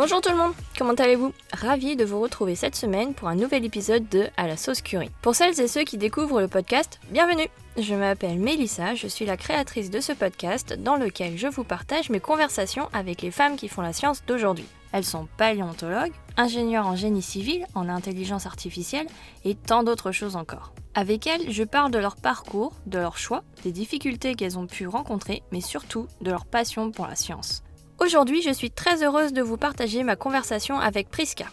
Bonjour tout le monde, comment allez-vous? Ravi de vous retrouver cette semaine pour un nouvel épisode de À la sauce curry. Pour celles et ceux qui découvrent le podcast, bienvenue! Je m'appelle Mélissa, je suis la créatrice de ce podcast dans lequel je vous partage mes conversations avec les femmes qui font la science d'aujourd'hui. Elles sont paléontologues, ingénieurs en génie civil, en intelligence artificielle et tant d'autres choses encore. Avec elles, je parle de leur parcours, de leurs choix, des difficultés qu'elles ont pu rencontrer, mais surtout de leur passion pour la science. Aujourd'hui, je suis très heureuse de vous partager ma conversation avec Priska.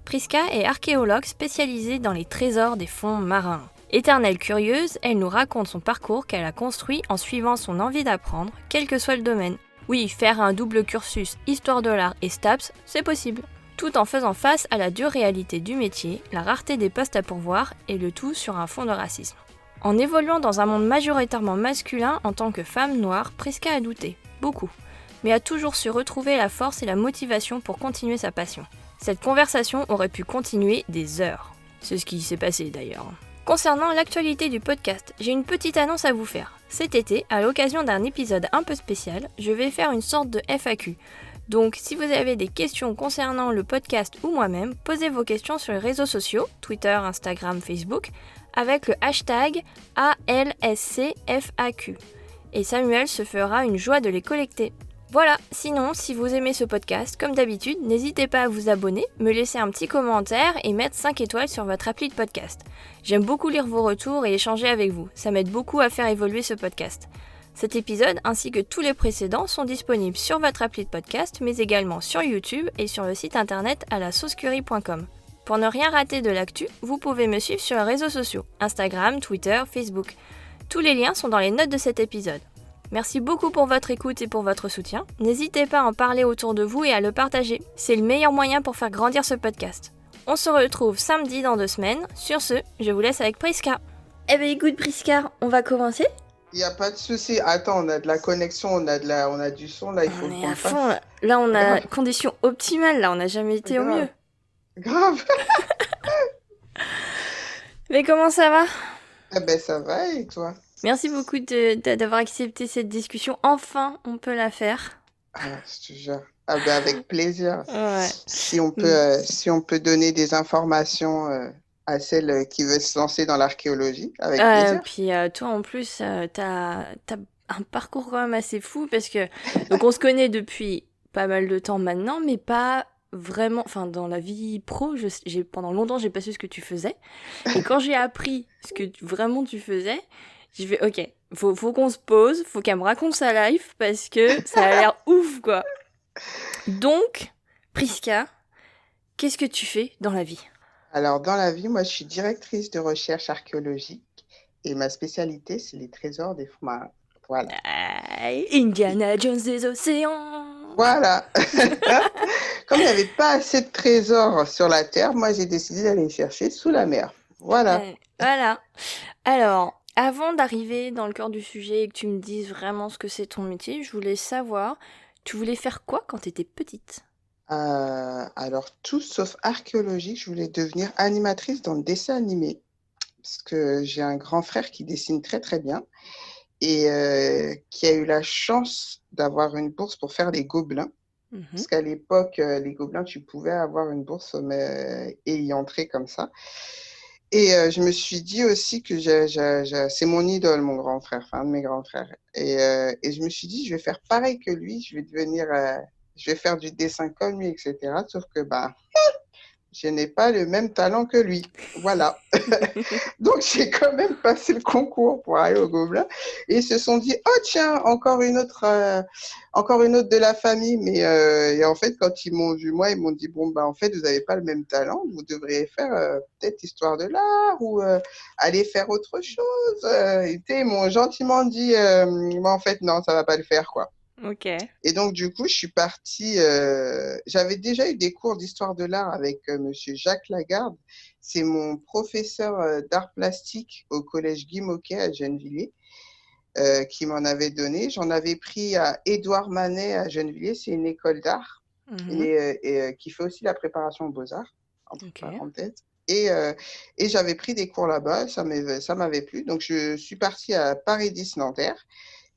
Priska est archéologue spécialisée dans les trésors des fonds marins. Éternelle curieuse, elle nous raconte son parcours qu'elle a construit en suivant son envie d'apprendre, quel que soit le domaine. Oui, faire un double cursus Histoire de l'art et STAPS, c'est possible. Tout en faisant face à la dure réalité du métier, la rareté des postes à pourvoir et le tout sur un fond de racisme. En évoluant dans un monde majoritairement masculin en tant que femme noire, Priska a douté, beaucoup, mais a toujours su retrouver la force et la motivation pour continuer sa passion. Cette conversation aurait pu continuer des heures. C'est ce qui s'est passé d'ailleurs. Concernant l'actualité du podcast, j'ai une petite annonce à vous faire. Cet été, à l'occasion d'un épisode un peu spécial, je vais faire une sorte de FAQ. Donc, si vous avez des questions concernant le podcast ou moi-même, posez vos questions sur les réseaux sociaux, Twitter, Instagram, Facebook, avec le hashtag ALSCFAQ. Et Samuel se fera une joie de les collecter. Voilà, sinon, si vous aimez ce podcast, comme d'habitude, n'hésitez pas à vous abonner, me laisser un petit commentaire et mettre 5 étoiles sur votre appli de podcast. J'aime beaucoup lire vos retours et échanger avec vous, ça m'aide beaucoup à faire évoluer ce podcast. Cet épisode, ainsi que tous les précédents, sont disponibles sur votre appli de podcast, mais également sur YouTube et sur le site internet alasaucecurry.com. Pour ne rien rater de l'actu, vous pouvez me suivre sur les réseaux sociaux, Instagram, Twitter, Facebook. Tous les liens sont dans les notes de cet épisode. Merci beaucoup pour votre écoute et pour votre soutien. N'hésitez pas à en parler autour de vous et à le partager. C'est le meilleur moyen pour faire grandir ce podcast. On se retrouve samedi dans 2 semaines. Sur ce, je vous laisse avec Priska. Eh ben écoute Priska, on va commencer? Il n'y a pas de souci. Attends, on a de la connexion, on a du son, là, il faut On est qu'on à le fasse. fond là on a Grave. conditions optimales, là on n'a jamais été au mieux. Grave. Mais comment ça va? Eh ben, ça va, et toi? Merci beaucoup d'avoir accepté cette discussion. Enfin, on peut la faire. Ah, je te jure. Ah ben, avec plaisir. Ouais. Si on peut donner des informations à celle qui veut se lancer dans l'archéologie, avec plaisir. Puis toi en plus, t'as un parcours quand même assez fou parce que donc on se connaît depuis pas mal de temps maintenant, mais pas vraiment. Enfin, dans la vie pro, pendant longtemps j'ai pas su ce que tu faisais. Et quand j'ai appris ce que vraiment tu faisais, j'ai fait ok, faut qu'on se pose, faut qu'elle me raconte sa life parce que ça a l'air ouf quoi. Donc, Priska, qu'est-ce que tu fais dans la vie? Alors, dans la vie, moi, je suis directrice de recherche archéologique et ma spécialité, c'est les trésors des fonds marins. Voilà. Indiana Jones des océans. Voilà. Comme il n'y avait pas assez de trésors sur la Terre, moi j'ai décidé d'aller les chercher sous la mer. Voilà. Voilà. Alors, avant d'arriver dans le cœur du sujet et que tu me dises vraiment ce que c'est ton métier, je voulais savoir, tu voulais faire quoi quand tu étais petite? Alors, tout sauf archéologie, je voulais devenir animatrice dans le dessin animé. Parce que j'ai un grand frère qui dessine très très bien et qui a eu la chance d'avoir une bourse pour faire les Gobelins. Parce qu'à l'époque, les Gobelins, tu pouvais avoir une bourse et y entrer comme ça. Et je me suis dit aussi que c'est mon idole, mon grand frère, enfin un de mes grands frères. Et je me suis dit, je vais faire pareil que lui, je vais faire du dessin comme lui, etc. Sauf que je n'ai pas le même talent que lui. Voilà. Donc, j'ai quand même passé le concours pour aller au Gobelin. Et ils se sont dit, oh tiens, encore une autre de la famille. Mais et en fait, quand ils m'ont vu, moi, ils m'ont dit, bon, en fait, vous n'avez pas le même talent. Vous devriez faire peut-être histoire de l'art ou aller faire autre chose. Ils m'ont gentiment dit, moi, en fait, non, ça ne va pas le faire, quoi. Ok. Et donc, du coup, je suis partie. J'avais déjà eu des cours d'histoire de l'art avec Monsieur Jacques Lagarde. C'est mon professeur d'art plastique au collège Guy Môquet à Gennevilliers qui m'en avait donné. J'en avais pris à Édouard Manet à Gennevilliers. C'est une école d'art qui fait aussi la préparation aux beaux-arts, entre parenthèses. Et j'avais pris des cours là-bas. Ça m'avait plu. Donc, je suis partie à Paris 10 Nanterre.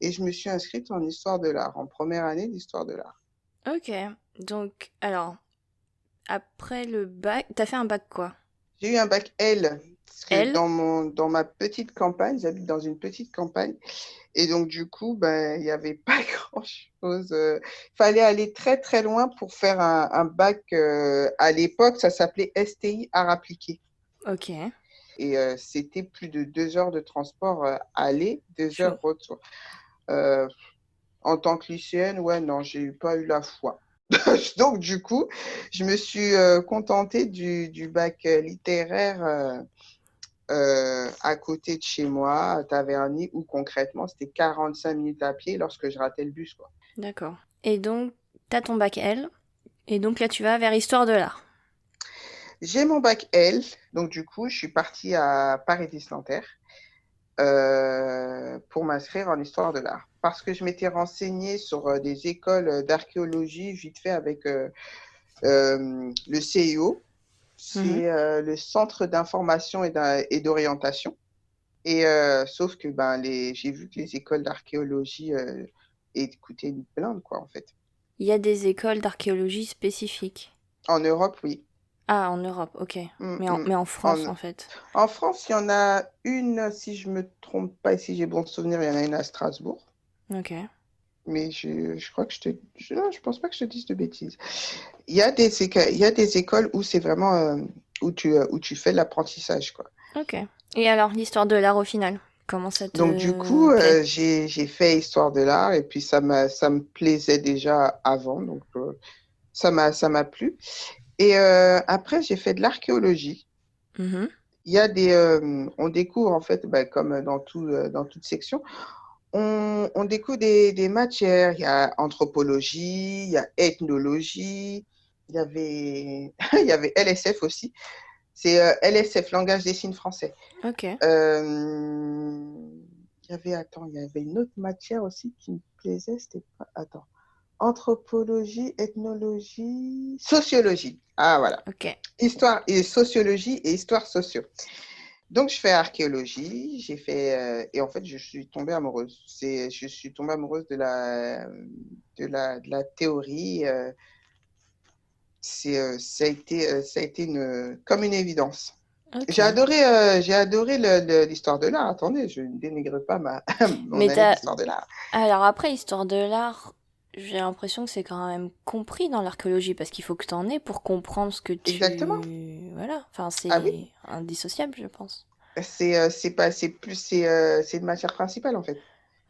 Et je me suis inscrite en histoire de l'art, en première année d'histoire de l'art. Ok. Donc, alors, après le bac, t'as fait un bac quoi? J'ai eu un bac L, parce que L? dans ma petite campagne, j'habite dans une petite campagne, et donc du coup, ben, il n'y avait pas grand-chose. Il fallait aller très très loin pour faire un bac. À l'époque, ça s'appelait STI, art appliqué. Ok. Et c'était plus de 2 heures de transport aller, deux Chaud. heures retour. Euh, En tant que lycéenne, ouais, non, j'ai pas eu la foi. Donc, du coup, je me suis contentée du bac littéraire à côté de chez moi, à Taverny, où concrètement, c'était 45 minutes à pied lorsque je ratais le bus, quoi. D'accord. Et donc, t'as ton bac L. Et donc là, tu vas vers Histoire de l'art. J'ai mon bac L, donc du coup, je suis partie à Paris-Nanterre pour m'inscrire en histoire de l'art. Parce que je m'étais renseignée sur des écoles d'archéologie vite fait avec le CIO, Mhm. c'est le Centre d'information et d'orientation. Et sauf que ben, j'ai vu que les écoles d'archéologie coûtaient une blinde, quoi, en fait. Il y a des écoles d'archéologie spécifiques. En Europe, oui. Ah, en Europe, ok. Mm, Mais en, mm. mais en France, En, en fait. en France, il y en a une, si je me trompe pas et si j'ai bon souvenir, il y en a une à Strasbourg. Ok. Mais je crois que non, je pense pas que je te dise de bêtises. Il y a des écoles où c'est vraiment où tu fais de l'apprentissage, quoi. Ok. Et alors, l'histoire de l'art au final, comment ça Donc, du te coup, plaît? j'ai fait histoire de l'art et puis ça me plaisait déjà avant, donc ça m'a plu. Et après, j'ai fait de l'archéologie. Mhm. On découvre en fait, bah, comme dans toute section, on découvre des matières. Il y a anthropologie, il y a ethnologie, il y avait, il y avait LSF aussi. C'est LSF, langage des signes français. Ok. Il y avait une autre matière aussi qui me plaisait, c'était pas, attends, anthropologie, ethnologie, sociologie. Ah voilà, Ok. histoire et sociologie et histoire socio. Donc je fais archéologie, et en fait je suis tombée amoureuse. Je suis tombée amoureuse de la théorie. Ça a été comme une évidence. Ok. J'ai adoré l'histoire de l'art. Attendez, je ne dénigre pas mon Mais année t'as... d'histoire de l'art. Alors après, histoire de l'art, j'ai l'impression que c'est quand même compris dans l'archéologie, parce qu'il faut que t'en aies pour comprendre ce que Exactement. tu... Voilà. Enfin, Ah oui, c'est indissociable, je pense. c'est pas, c'est une matière principale en fait.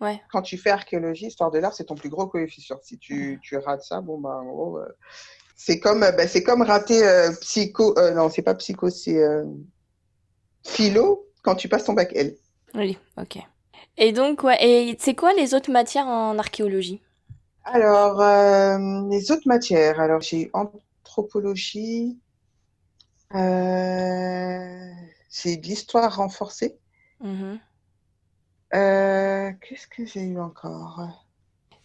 Ouais. Quand tu fais archéologie, histoire de l'art, c'est ton plus gros coefficient. Si tu rates ça, bon bah en gros, c'est comme rater psycho. Non, c'est pas psycho, c'est philo quand tu passes ton bac L. Oui, ok. Et donc, ouais, et c'est quoi les autres matières en archéologie? Alors, les autres matières. Alors, j'ai eu anthropologie, euh, j'ai de l'histoire renforcée. Mhm. Qu'est-ce que j'ai eu encore?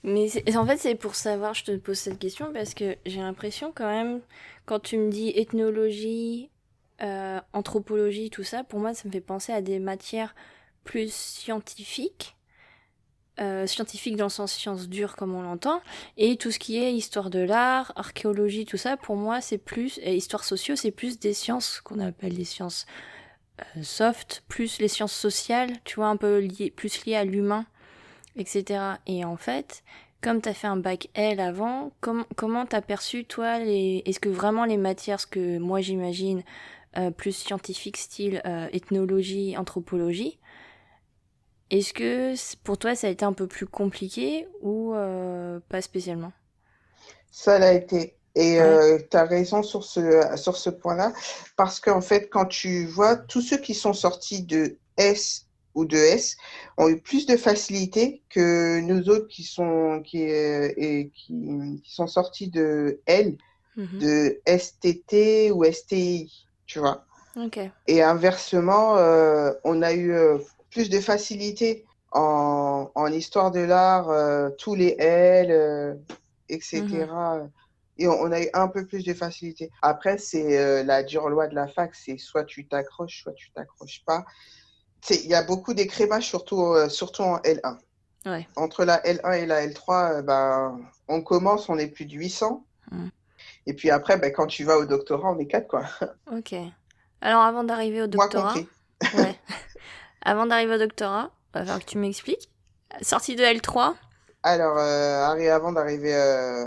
Mais en fait, c'est pour savoir, je te pose cette question parce que j'ai l'impression quand même, quand tu me dis ethnologie, anthropologie, tout ça, pour moi, ça me fait penser à des matières plus scientifiques, scientifiques dans le sens sciences dures comme on l'entend, et tout ce qui est histoire de l'art, archéologie, tout ça, pour moi, c'est plus, et histoire sociaux, c'est plus des sciences qu'on appelle des sciences soft, plus les sciences sociales, tu vois, un peu plus liées à l'humain, etc. Et en fait, comme tu as fait un bac L avant, comment t'as perçu, toi, est-ce que vraiment les matières, ce que moi j'imagine, plus scientifiques, style ethnologie, anthropologie, est-ce que pour toi ça a été un peu plus compliqué ou pas spécialement? Ça l'a été. Et Ouais. tu as raison sur ce point-là, parce qu'en fait, quand tu vois tous ceux qui sont sortis de S ou de S ont eu plus de facilité que nous autres qui sont sortis de L, Mhm. de STT ou STI, tu vois. Ok. Et inversement, on a eu plus de facilité en histoire de l'art, tous les L, Mhm. etc. Et on a eu un peu plus de facilité. Après, c'est la dure loi de la fac, c'est soit tu t'accroches pas. Il y a beaucoup d'écrémage, surtout en L1. Ouais. Entre la L1 et la L3, ben, on commence, on est plus de 800. Mm. Et puis après, ben, quand tu vas au doctorat, on est 4, quoi. Ok. Alors avant d'arriver au Moi doctorat, compris. ouais. Avant d'arriver au doctorat, va falloir que tu m'expliques. Sortie de L3. Alors, avant d'arriver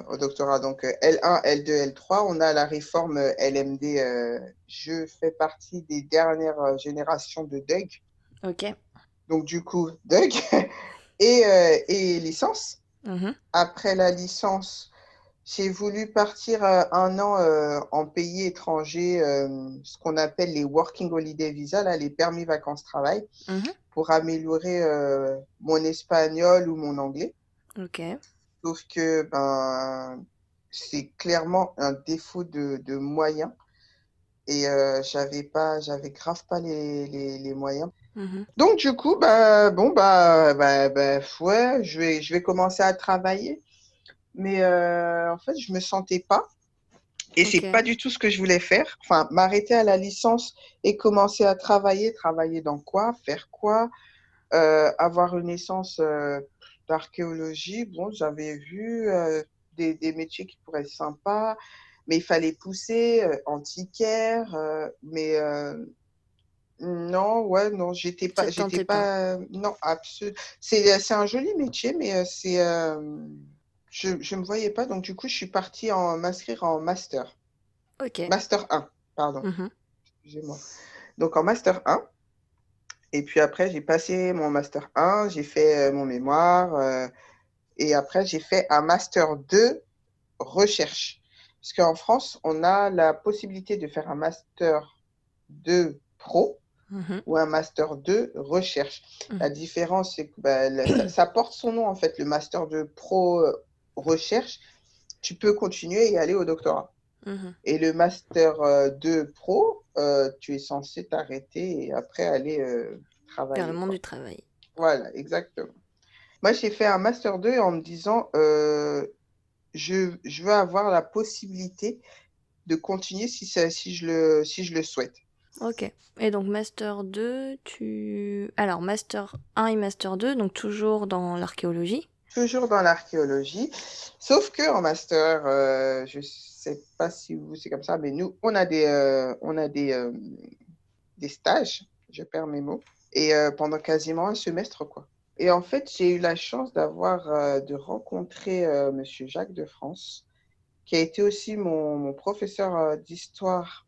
au doctorat, donc L1, L2, L3, on a la réforme LMD. Je fais partie des dernières générations de DUG. Ok. Donc, du coup, DUG et licence. Mhm. Après la licence, j'ai voulu partir 1 an en pays étranger, ce qu'on appelle les Working Holiday Visa, là, les permis vacances-travail, Mhm. pour améliorer mon espagnol ou mon anglais. Ok. Sauf que ben, c'est clairement un défaut de moyens et j'avais grave pas les moyens. Mhm. Donc du coup, ouais, je vais commencer à travailler, mais en fait, je me sentais pas et c'est Ok. pas du tout ce que je voulais faire. Enfin, m'arrêter à la licence et commencer à travailler, travailler dans quoi, faire quoi, avoir une licence d'archéologie, bon, j'avais vu des métiers qui pourraient être sympas, mais il fallait pousser, antiquaire, mais non, ouais, non, Ça te j'étais tentait pas. pas, non, absolument. C'est un joli métier, mais je me voyais pas, donc du coup, je suis partie m'inscrire en Ok. master 1, pardon, Mhm. excusez-moi. Donc en master 1. Et puis après, j'ai passé mon master 1, j'ai fait mon mémoire, et après, j'ai fait un master 2 recherche. Parce qu'en France, on a la possibilité de faire un master 2 pro Mhm. ou un master 2 recherche. Mhm. La différence, c'est que bah, ça porte son nom, en fait, le master 2 pro recherche. Tu peux continuer et aller au doctorat. Mhm. Et le master 2 pro, tu es censé t'arrêter et après aller Vers le travailler, monde quoi. du travail. Voilà, exactement. Moi, j'ai fait un master 2 en me disant, je veux avoir la possibilité de continuer si je le souhaite. Ok. Et donc Master 2, Alors Master 1 et Master 2, donc toujours dans l'archéologie. Toujours dans l'archéologie, sauf que en master, je sais pas si vous c'est comme ça, mais nous, on a des stages, je perds mes mots, et pendant quasiment un semestre, quoi. Et en fait, j'ai eu la chance de rencontrer Monsieur Jacques de France, qui a été aussi mon professeur d'histoire.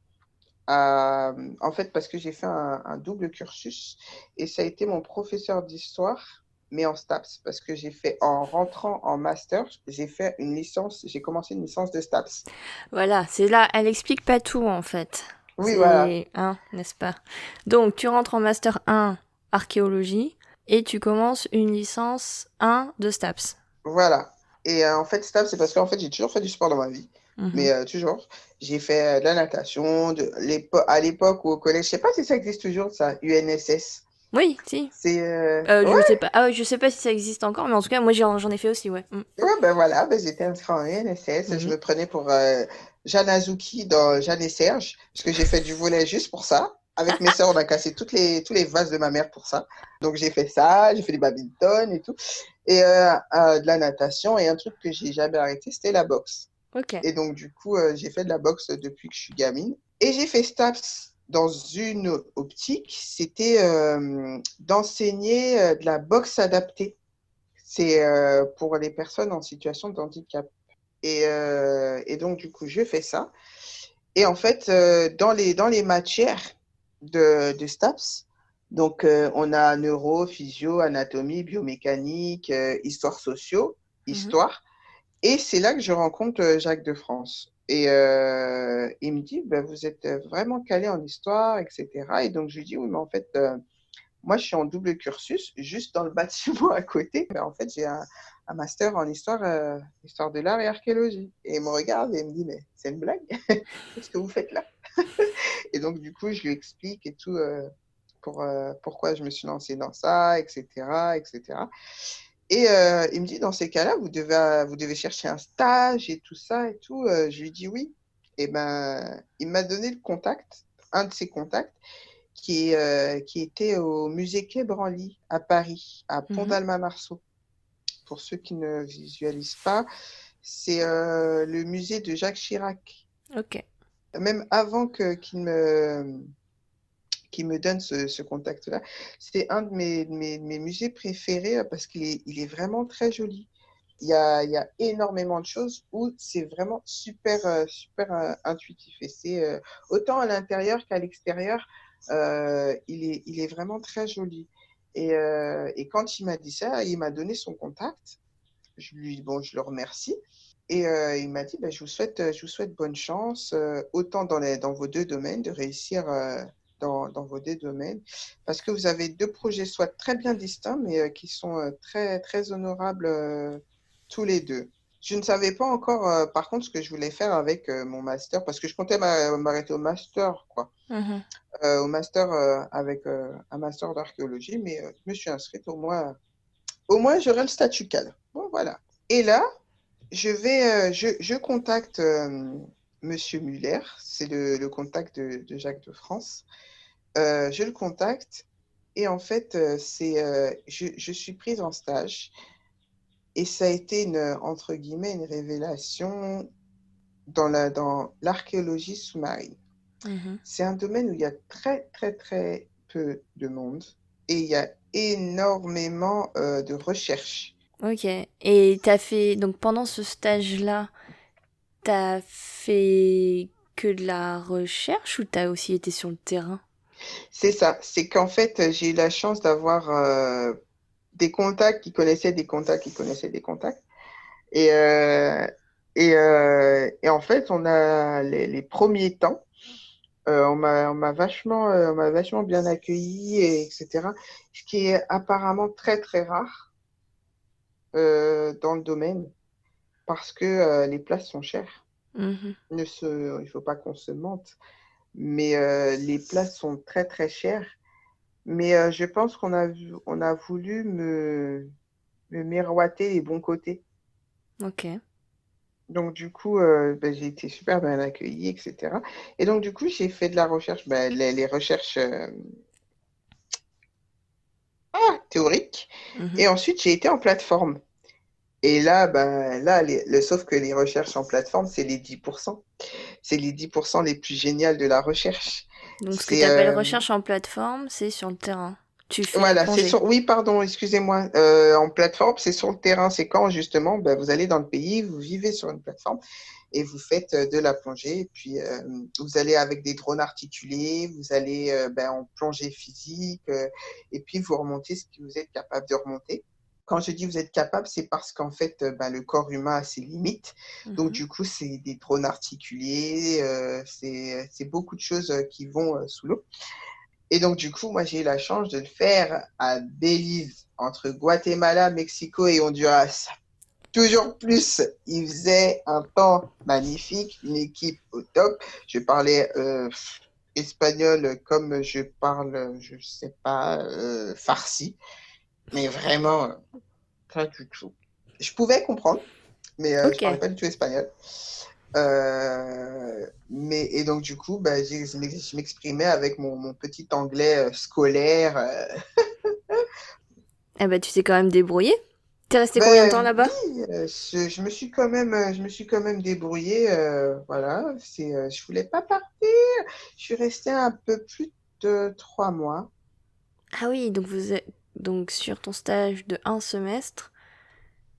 En fait, parce que j'ai fait un double cursus et ça a été mon professeur d'histoire, mais en STAPS, parce que j'ai fait, en rentrant en master, j'ai commencé une licence de STAPS. Voilà, c'est là, elle explique pas tout en fait. Oui, voilà, C'est, hein, n'est-ce pas? Donc tu rentres en Master 1 archéologie et tu commences une licence 1 de STAPS. voilà. Et en fait, STAPS, c'est parce qu'en fait, j'ai toujours fait du sport dans ma vie, Mhm. mais toujours. J'ai fait de la natation, à l'époque ou au collège, je sais pas si ça existe toujours, ça, UNSS. Oui, si. C'est, Je sais ouais. pas. Ah, je sais pas si ça existe encore, mais en tout cas, moi j'en ai fait aussi, ouais. Mm. Ouais, ben voilà, ben j'étais inscrite en UNSS. Je Mhm. me prenais pour Jeanne Azuki dans Jeanne et Serge, parce que j'ai fait du volley juste pour ça. Avec mes sœurs, on a cassé tous les vases de ma mère pour ça. Donc j'ai fait ça, j'ai fait du badminton et tout. Et de la natation. Et un truc que j'ai jamais arrêté, c'était la boxe. Ok. Et donc du coup, j'ai fait de la boxe depuis que je suis gamine. Et j'ai fait STAPS dans une optique, c'était d'enseigner de la boxe adaptée. C'est pour les personnes en situation de handicap. Et donc, du coup, je fais ça. Et en fait, dans les matières de STAPS, donc on a neuro, physio, anatomie, biomécanique, histoire sociaux, Mhm. histoire. Et c'est là que je rencontre Jacques de France. Et il me dit, bah, vous êtes vraiment calé en histoire, etc. Et donc, je lui dis, oui, mais en fait, moi, je suis en double cursus, juste dans le bâtiment à côté. Mais en fait, j'ai un master en histoire de l'art et archéologie. Et il me regarde et il me dit, mais c'est une blague? Qu'est-ce que vous faites là? Et donc, du coup, je lui explique et tout, pourquoi je me suis lancée dans ça, etc., etc. Et il me dit, dans ces cas-là, vous devez chercher un stage et tout ça et tout. Je lui dis oui. Et ben, il m'a donné le contact, un de ses contacts qui était au musée Quai Branly à Paris, à Mhm. Pont-d'Alma-Marceau. pour ceux qui ne visualisent pas, c'est le musée de Jacques Chirac. Ok. Même avant qu'il me donne ce contact-là, c'est un de mes musées préférés parce qu'il est vraiment très joli. Il y a énormément de choses où c'est vraiment super, super intuitif. Et c'est autant à l'intérieur qu'à l'extérieur, il est vraiment très joli. Et quand il m'a dit ça, il m'a donné son contact. Bon, je le remercie. Et il m'a dit, bah, je vous souhaite bonne chance, autant dans vos deux domaines, de réussir dans vos deux domaines, parce que vous avez deux projets soit très bien distincts, mais qui sont très, très honorables tous les deux. Je ne savais pas encore, par contre, ce que je voulais faire avec mon master, parce que je comptais m'arrêter au master, quoi. Mhm. Au master avec un master d'archéologie, mais je me suis inscrite au moins j'aurai le statut cadre. Bon, voilà. Et là, je contacte Monsieur Muller, c'est le contact de Jacques de France. Je le contacte et en fait, je suis prise en stage et ça a été entre guillemets une révélation dans l'archéologie sous-marine. Mhm. C'est un domaine où il y a très, très, très peu de monde et il y a énormément de recherche. Ok. Et t'as fait, donc pendant ce stage-là, t'as fait que de la recherche ou t'as aussi été sur le terrain? C'est ça, c'est qu'en fait, j'ai eu la chance d'avoir des contacts qui connaissaient des contacts qui connaissaient des contacts. Et, et en fait, on a les premiers temps, on m'a vachement bien accueilli, etc. Ce qui est apparemment très, très rare dans le domaine parce que les places sont chères. Mhm. Il ne faut pas qu'on se mente, mais les places sont très, très chères. Mais je pense on a voulu me miroiter les bons côtés. Ok. Donc, du coup, ben, j'ai été super bien accueillie, etc. Et donc, du coup, j'ai fait de la recherche, ben, les recherches théoriques. Mhm. Et ensuite, j'ai été en plateforme. Et là, ben, là sauf que les recherches en plateforme, c'est les 10%. C'est les 10% les plus géniales de la recherche. Donc ce que C'est, t'appelles recherche en plateforme, c'est sur le terrain. Tu fais la voilà, c'est plongée. sur. Oui, pardon, excusez-moi. En plateforme, c'est sur le terrain. C'est quand justement, ben, vous allez dans le pays, vous vivez sur une plateforme et vous faites de la plongée. Et puis, vous allez avec des drones articulés, vous allez ben, en plongée physique, et puis vous remontez ce que vous êtes capable de remonter. Quand je dis vous êtes capable, c'est parce qu'en fait, ben, le corps humain a ses limites. Donc, Mhm. du coup, c'est des drones articulés, c'est beaucoup de choses qui vont sous l'eau. Et donc, du coup, moi, j'ai eu la chance de le faire à Belize, entre Guatemala, Mexico et Honduras. Toujours plus, il faisait un temps magnifique, une équipe au top. Je parlais espagnol comme je parle, je sais pas, farsi, mais vraiment pas du tout. Je pouvais comprendre, mais je parlais Ok. pas du tout espagnol. Et donc, du coup, bah, je m'exprimais avec mon petit anglais scolaire. Eh ben tu t'es quand même débrouillé. T'es resté combien de temps Ben oui, là-bas? je me suis quand même débrouillée. Voilà, je voulais pas partir. Je suis restée un peu plus de 3 mois. Ah oui, donc donc sur ton stage de un semestre,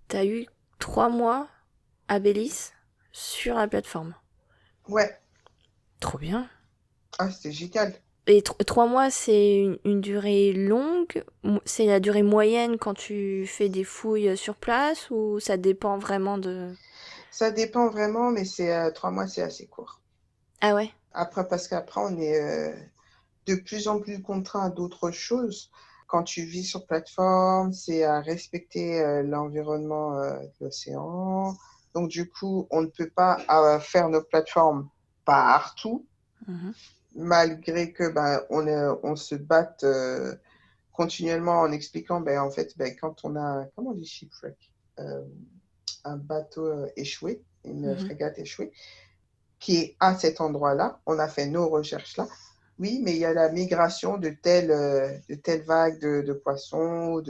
t'as eu 3 mois à Belize sur la plateforme. Ouais, Trop bien. ah, c'était génial. Et 3 mois, c'est une durée longue? C'est la durée moyenne quand tu fais des fouilles sur place ou ça dépend vraiment de... Ça dépend vraiment, mais 3 mois, c'est assez court. Ah ouais? Après, parce qu'après, on est de plus en plus contraint à d'autres choses. Quand tu vis sur plateforme, c'est à respecter l'environnement de l'océan. Donc, du coup, on ne peut pas faire nos plateformes partout, Mhm. malgré que ben, on se batte continuellement en expliquant, ben, en fait, ben, quand on a, comment on dit shipwreck, Euh, un bateau échoué, une Mhm. frégate échouée, qui est à cet endroit-là. On a fait nos recherches là. Oui, mais il y a la migration de telle vague de poissons,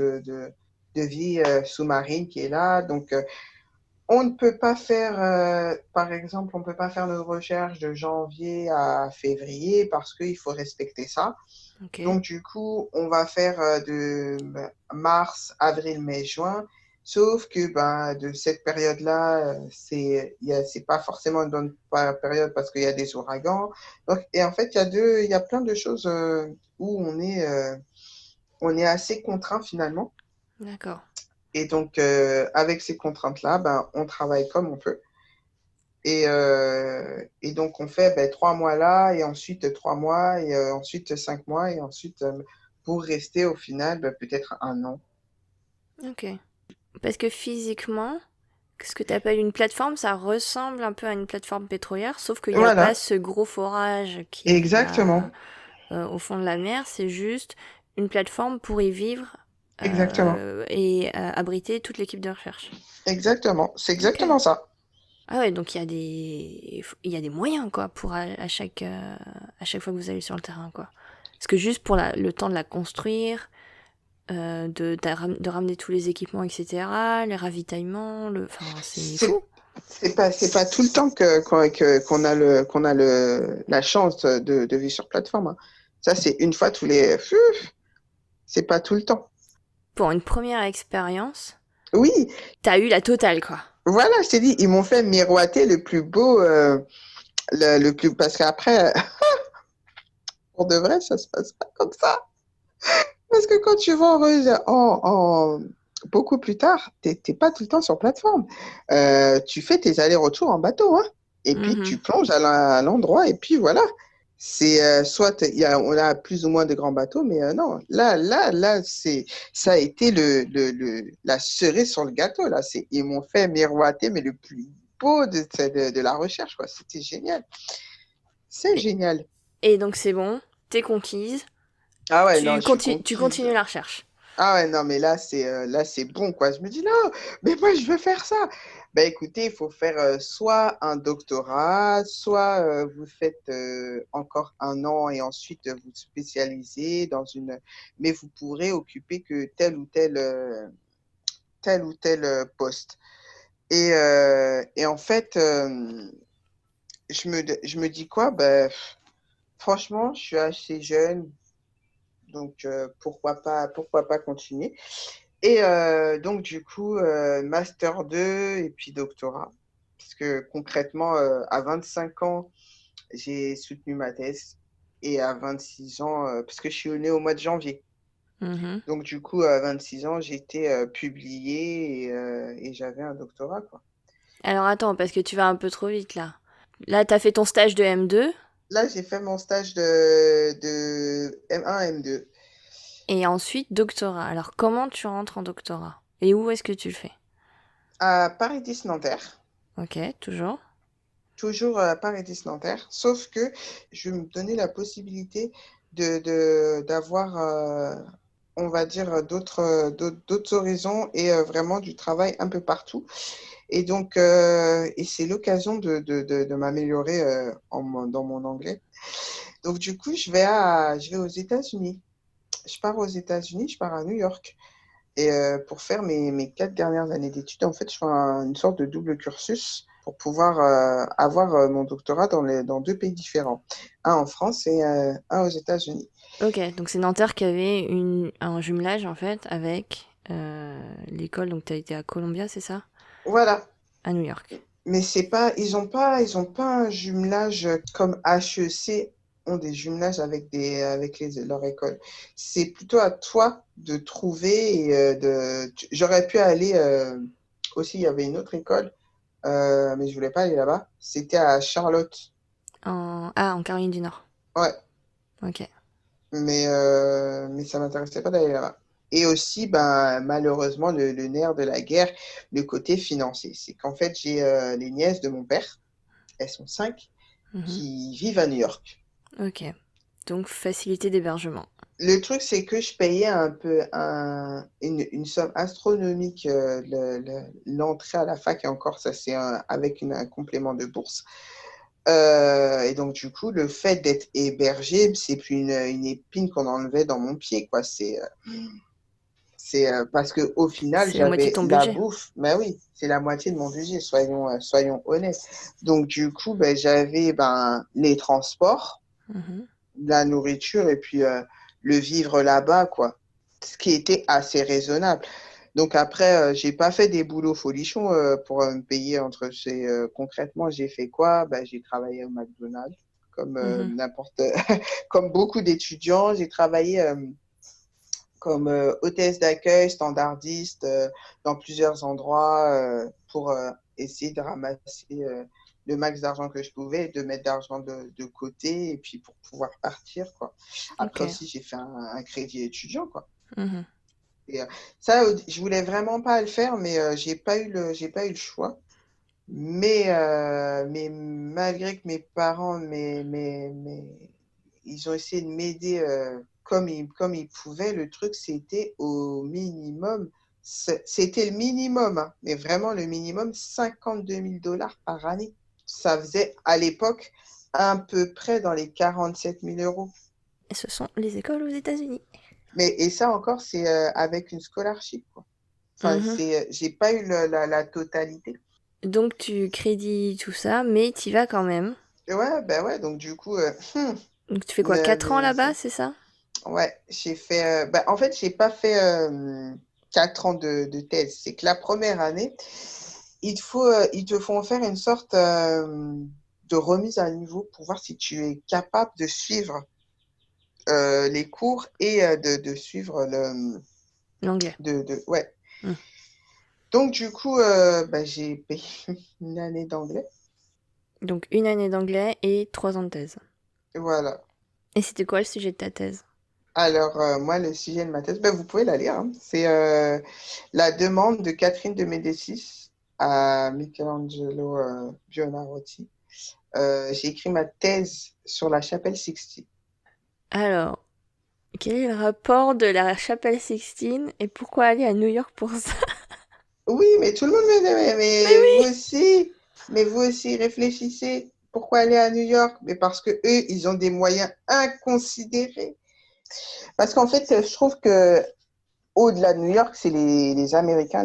de vie sous-marine qui est là. Donc, on ne peut pas faire, par exemple, on ne peut pas faire nos recherches de janvier à février parce qu'il faut respecter ça. Ok. Donc, du coup, on va faire de mars, avril, mai, juin. Sauf que ben, de cette période-là, c'est pas forcément une bonne période parce qu'il y a des ouragans. Donc, et en fait, il y a plein de choses où on est assez contraint finalement. D'accord. Et donc, avec ces contraintes-là, ben, on travaille comme on peut. Et donc, on fait ben, 3 mois là, et ensuite 3 mois, et ensuite 5 mois, et ensuite pour rester au final ben, peut-être un an. Ok. Parce que physiquement, ce que tu appelles une plateforme, ça ressemble un peu à une plateforme pétrolière, sauf qu'il n'y a pas Voilà, ce gros forage qui a exactement, au fond de la mer, c'est juste une plateforme pour y vivre exactement, et abriter toute l'équipe de recherche. exactement. C'est Ok. exactement ça. Ah ouais, donc il y a des moyens quoi pour à chaque fois que vous allez sur le terrain quoi. Parce que juste pour le temps de la construire, de ramener tous les équipements, etc., les ravitaillements, enfin c'est C'est fou. c'est pas tout le temps qu'on a la chance de vivre sur plateforme, hein. Ça, c'est une fois tous les. C'est pas tout le temps. Pour une première expérience, Oui, t'as eu la totale quoi. voilà, je t'ai dit, ils m'ont fait miroiter le plus beau, le plus. Parce qu'après, pour de vrai, ça se passe pas comme ça. Parce que quand tu vas beaucoup plus tard, t'es pas tout le temps sur plateforme. Tu fais tes allers-retours en bateau, hein, et puis tu Mhm. plonges à l'endroit, et puis voilà. C'est soit on a plus ou moins de grands bateaux, mais non, là, ça a été la cerise sur le gâteau. Là, ils m'ont fait miroiter, mais le plus beau de la recherche, quoi. C'était génial. C'est Et, génial. et donc c'est bon, t'es conquise, Ah ouais, non, je suis tu conquise. continues la recherche. Ah ouais, non, mais là, c'est bon, quoi. Je me dis, non, mais moi, je veux faire ça. Ben, écoutez, il faut faire soit un doctorat, soit vous faites encore un an et ensuite vous spécialisez dans une. Mais vous pourrez occuper que tel ou tel poste. Et en fait, je me dis quoi? Ben, franchement, je suis assez jeune, donc pourquoi pas continuer. Et donc, du coup, Master 2 et puis doctorat. Parce que concrètement, à 25 ans, j'ai soutenu ma thèse. Et à 26 ans, parce que je suis née au mois de janvier. Mhm. Donc, du coup, à 26 ans, j'ai été publiée et j'avais un doctorat, quoi. Alors attends, parce que tu vas un peu trop vite là. Là, t'as fait ton stage de M2 Là, j'ai fait mon stage de M1, M2 et ensuite doctorat. Alors comment tu rentres en doctorat? Et où est-ce que tu le fais? à Paris 10 Nanterre. Ok, toujours. Toujours à Paris 10 Nanterre. Sauf que je vais me donner la possibilité d'avoir on va dire, d'autres horizons et vraiment du travail un peu partout. Et donc, et c'est l'occasion de m'améliorer dans mon anglais. Donc, du coup, je vais aux États-Unis. Je pars aux États-Unis, je pars à New York. Et pour faire mes 4 dernières années d'études, en fait, je fais une sorte de double cursus pour pouvoir avoir mon doctorat dans 2 pays différents, un en France et un aux États-Unis. Ok, donc c'est Nanterre qui avait un jumelage en fait avec l'école, donc tu as été à Columbia, c'est ça? Voilà. À New York. Mais c'est pas, ils ont pas un jumelage comme HEC ont des jumelages avec leur école. C'est plutôt à toi de trouver et j'aurais pu aller aussi, il y avait une autre école, mais je voulais pas aller là-bas. C'était à Charlotte. En Caroline du Nord. Ouais, Ok. mais ça m'intéressait pas d'aller là-bas. Et aussi, ben, malheureusement, le nerf de la guerre, le côté financier. C'est qu'en fait, j'ai les nièces de mon père, elles sont 5, Mhm. qui vivent à New York. Ok. Donc facilité d'hébergement. Le truc, c'est que je payais un peu une somme astronomique l'entrée à la fac, et encore, ça, c'est avec un complément de bourse. Et donc, du coup, le fait d'être hébergé, c'est plus une épine qu'on enlevait dans mon pied, quoi. C'est parce que au final, C'est la moitié de j'avais ton la budget. bouffe. Ben oui, c'est la moitié de mon budget, soyons honnêtes. Donc du coup, ben, j'avais les transports, Mhm. la nourriture et puis le vivre là-bas, quoi. Ce qui était assez raisonnable. Donc après, j'ai pas fait des boulots folichons pour me payer entre ces. Concrètement, j'ai fait quoi? Ben, j'ai travaillé au McDonald's, comme Mhm. n'importe, comme beaucoup d'étudiants. J'ai travaillé comme hôtesse d'accueil, standardiste, dans plusieurs endroits pour essayer de ramasser le max d'argent que je pouvais, de mettre d'argent de côté et puis pour pouvoir partir, quoi. Ok. Après aussi, j'ai fait un crédit étudiant, quoi. Mhm. Et ça, je voulais vraiment pas le faire, mais j'ai pas eu le choix. Mais malgré que mes parents, ils ont essayé de m'aider comme ils pouvaient, le truc, c'était au minimum, c'était le minimum, hein, mais vraiment le minimum, 52 000 $ par année. Ça faisait à l'époque à peu près dans les 47 000 €. Et ce sont les écoles aux États-Unis. Et ça encore, c'est avec une scholarship, quoi. Enfin, Mhm. j'ai pas eu la totalité. Donc tu crédits tout ça, mais tu vas quand même. Et ouais, ben ouais, donc du coup, Donc tu fais quoi, le- 4 ans le- là-bas, c'est ça? ouais, j'ai fait. En fait, j'ai pas fait 4 ans de thèse. C'est que la première année, ils te font faire une sorte de remise à niveau pour voir si tu es capable de suivre les cours et de suivre L'anglais. ouais. Hmm. Donc, du coup, j'ai payé une année d'anglais. Donc une année d'anglais et 3 ans de thèse. Voilà. Et c'était quoi le sujet de ta thèse? Alors, moi, le sujet de ma thèse, vous pouvez la lire, hein. C'est la demande de Catherine de Médicis à Michelangelo Buonarroti. J'ai écrit ma thèse sur la chapelle Sixtine. Alors, quel est le rapport de la chapelle Sixtine et pourquoi aller à New York pour ça? Oui, mais tout le monde me dit, Mais oui! mais vous aussi, réfléchissez. Pourquoi aller à New York? Mais parce que eux, ils ont des moyens inconsidérés. Parce qu'en fait, je trouve que au-delà de New York, c'est les Américains,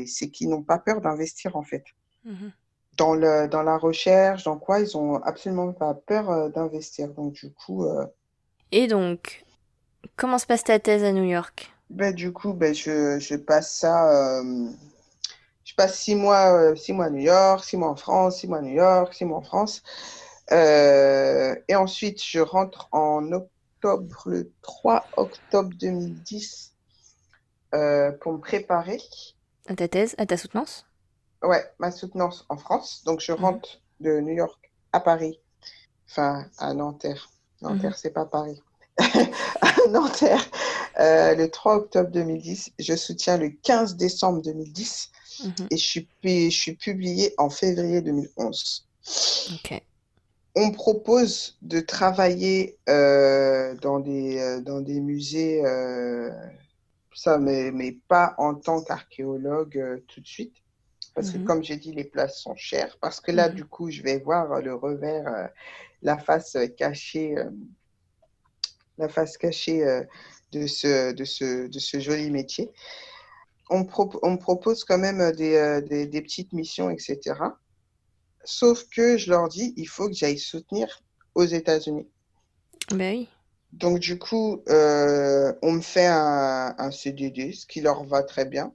c'est qui n'ont pas peur d'investir en fait. Mhm. Dans la recherche, dans quoi, ils ont absolument pas peur d'investir. Donc du coup, Et donc, comment se passe ta thèse à New York? je passe ça. Je passe 6 mois, 6 mois à New York, 6 mois en France, 6 mois à New York, 6 mois en France. Et ensuite, je rentre en octobre, le 3 octobre 2010, pour me préparer. À ta thèse, à ta soutenance? Ouais, ma soutenance en France. Donc, je Mhm. rentre de New York à Paris, enfin à Nanterre. Mhm. Nanterre, c'est pas Paris. À Nanterre, le 3 octobre 2010. Je soutiens le 15 décembre 2010 Mhm. et je suis publié en février 2011. Ok. On me propose de travailler dans des musées, ça, mais pas en tant qu'archéologue tout de suite. Parce que Mhm. comme j'ai dit, les places sont chères. Parce que là, Mhm. du coup, je vais voir le revers, la face cachée, de ce joli métier. On me propose quand même des petites missions, etc. Sauf que je leur dis, il faut que j'aille soutenir aux États-Unis. Ben oui. Donc, du coup, on me fait un CDD, ce qui leur va très bien.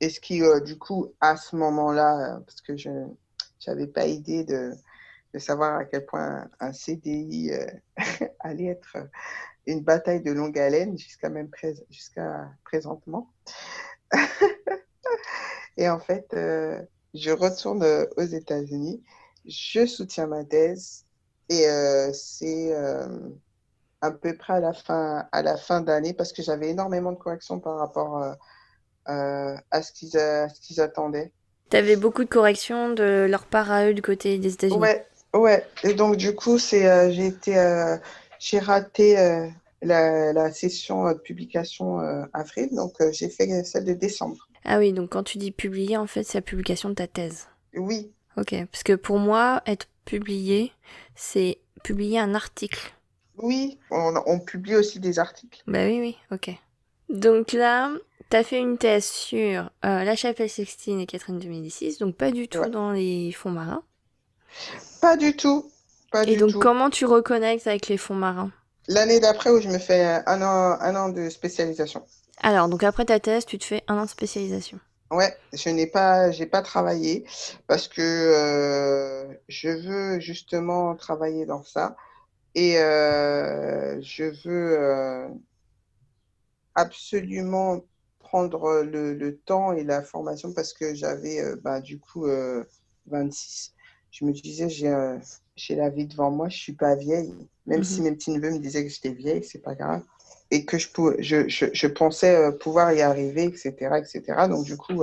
Et ce qui, du coup, à ce moment-là, parce que je n'avais pas idée de savoir à quel point un CDI allait être une bataille de longue haleine jusqu'à présentement. Et en fait, je retourne aux États-Unis, je soutiens ma thèse et c'est à peu près à la fin d'année parce que j'avais énormément de corrections par rapport à ce qu'ils attendaient. T'avais beaucoup de corrections de leur part à eux du côté des États-Unis. Ouais, ouais. Et donc, du coup, j'ai raté la session de publication avril, donc j'ai fait celle de décembre. Ah oui, donc quand tu dis publier, en fait, c'est la publication de ta thèse. Oui, Ok, parce que pour moi, être publié, c'est publier un article. oui, on publie aussi des articles. Bah oui, oui, ok. Donc là, t'as fait une thèse sur la Chapelle Sixtine et Catherine de Médicis, donc pas du tout Ouais. dans les fonds marins. Pas du tout, pas Et du donc, tout. comment tu reconnectes avec les fonds marins? L'année d'après où je me fais un an de spécialisation. Alors, donc après ta thèse, tu te fais un an de spécialisation. Ouais, j'ai pas travaillé parce que je veux justement travailler dans ça et je veux absolument prendre le temps et la formation parce que j'avais du coup 26. Je me disais, j'ai la vie devant moi, je suis pas vieille. Même si Mhm. mes petits-neveux me disaient que j'étais vieille, c'est pas grave. Et que je pensais pouvoir y arriver, etc., etc. Donc du coup,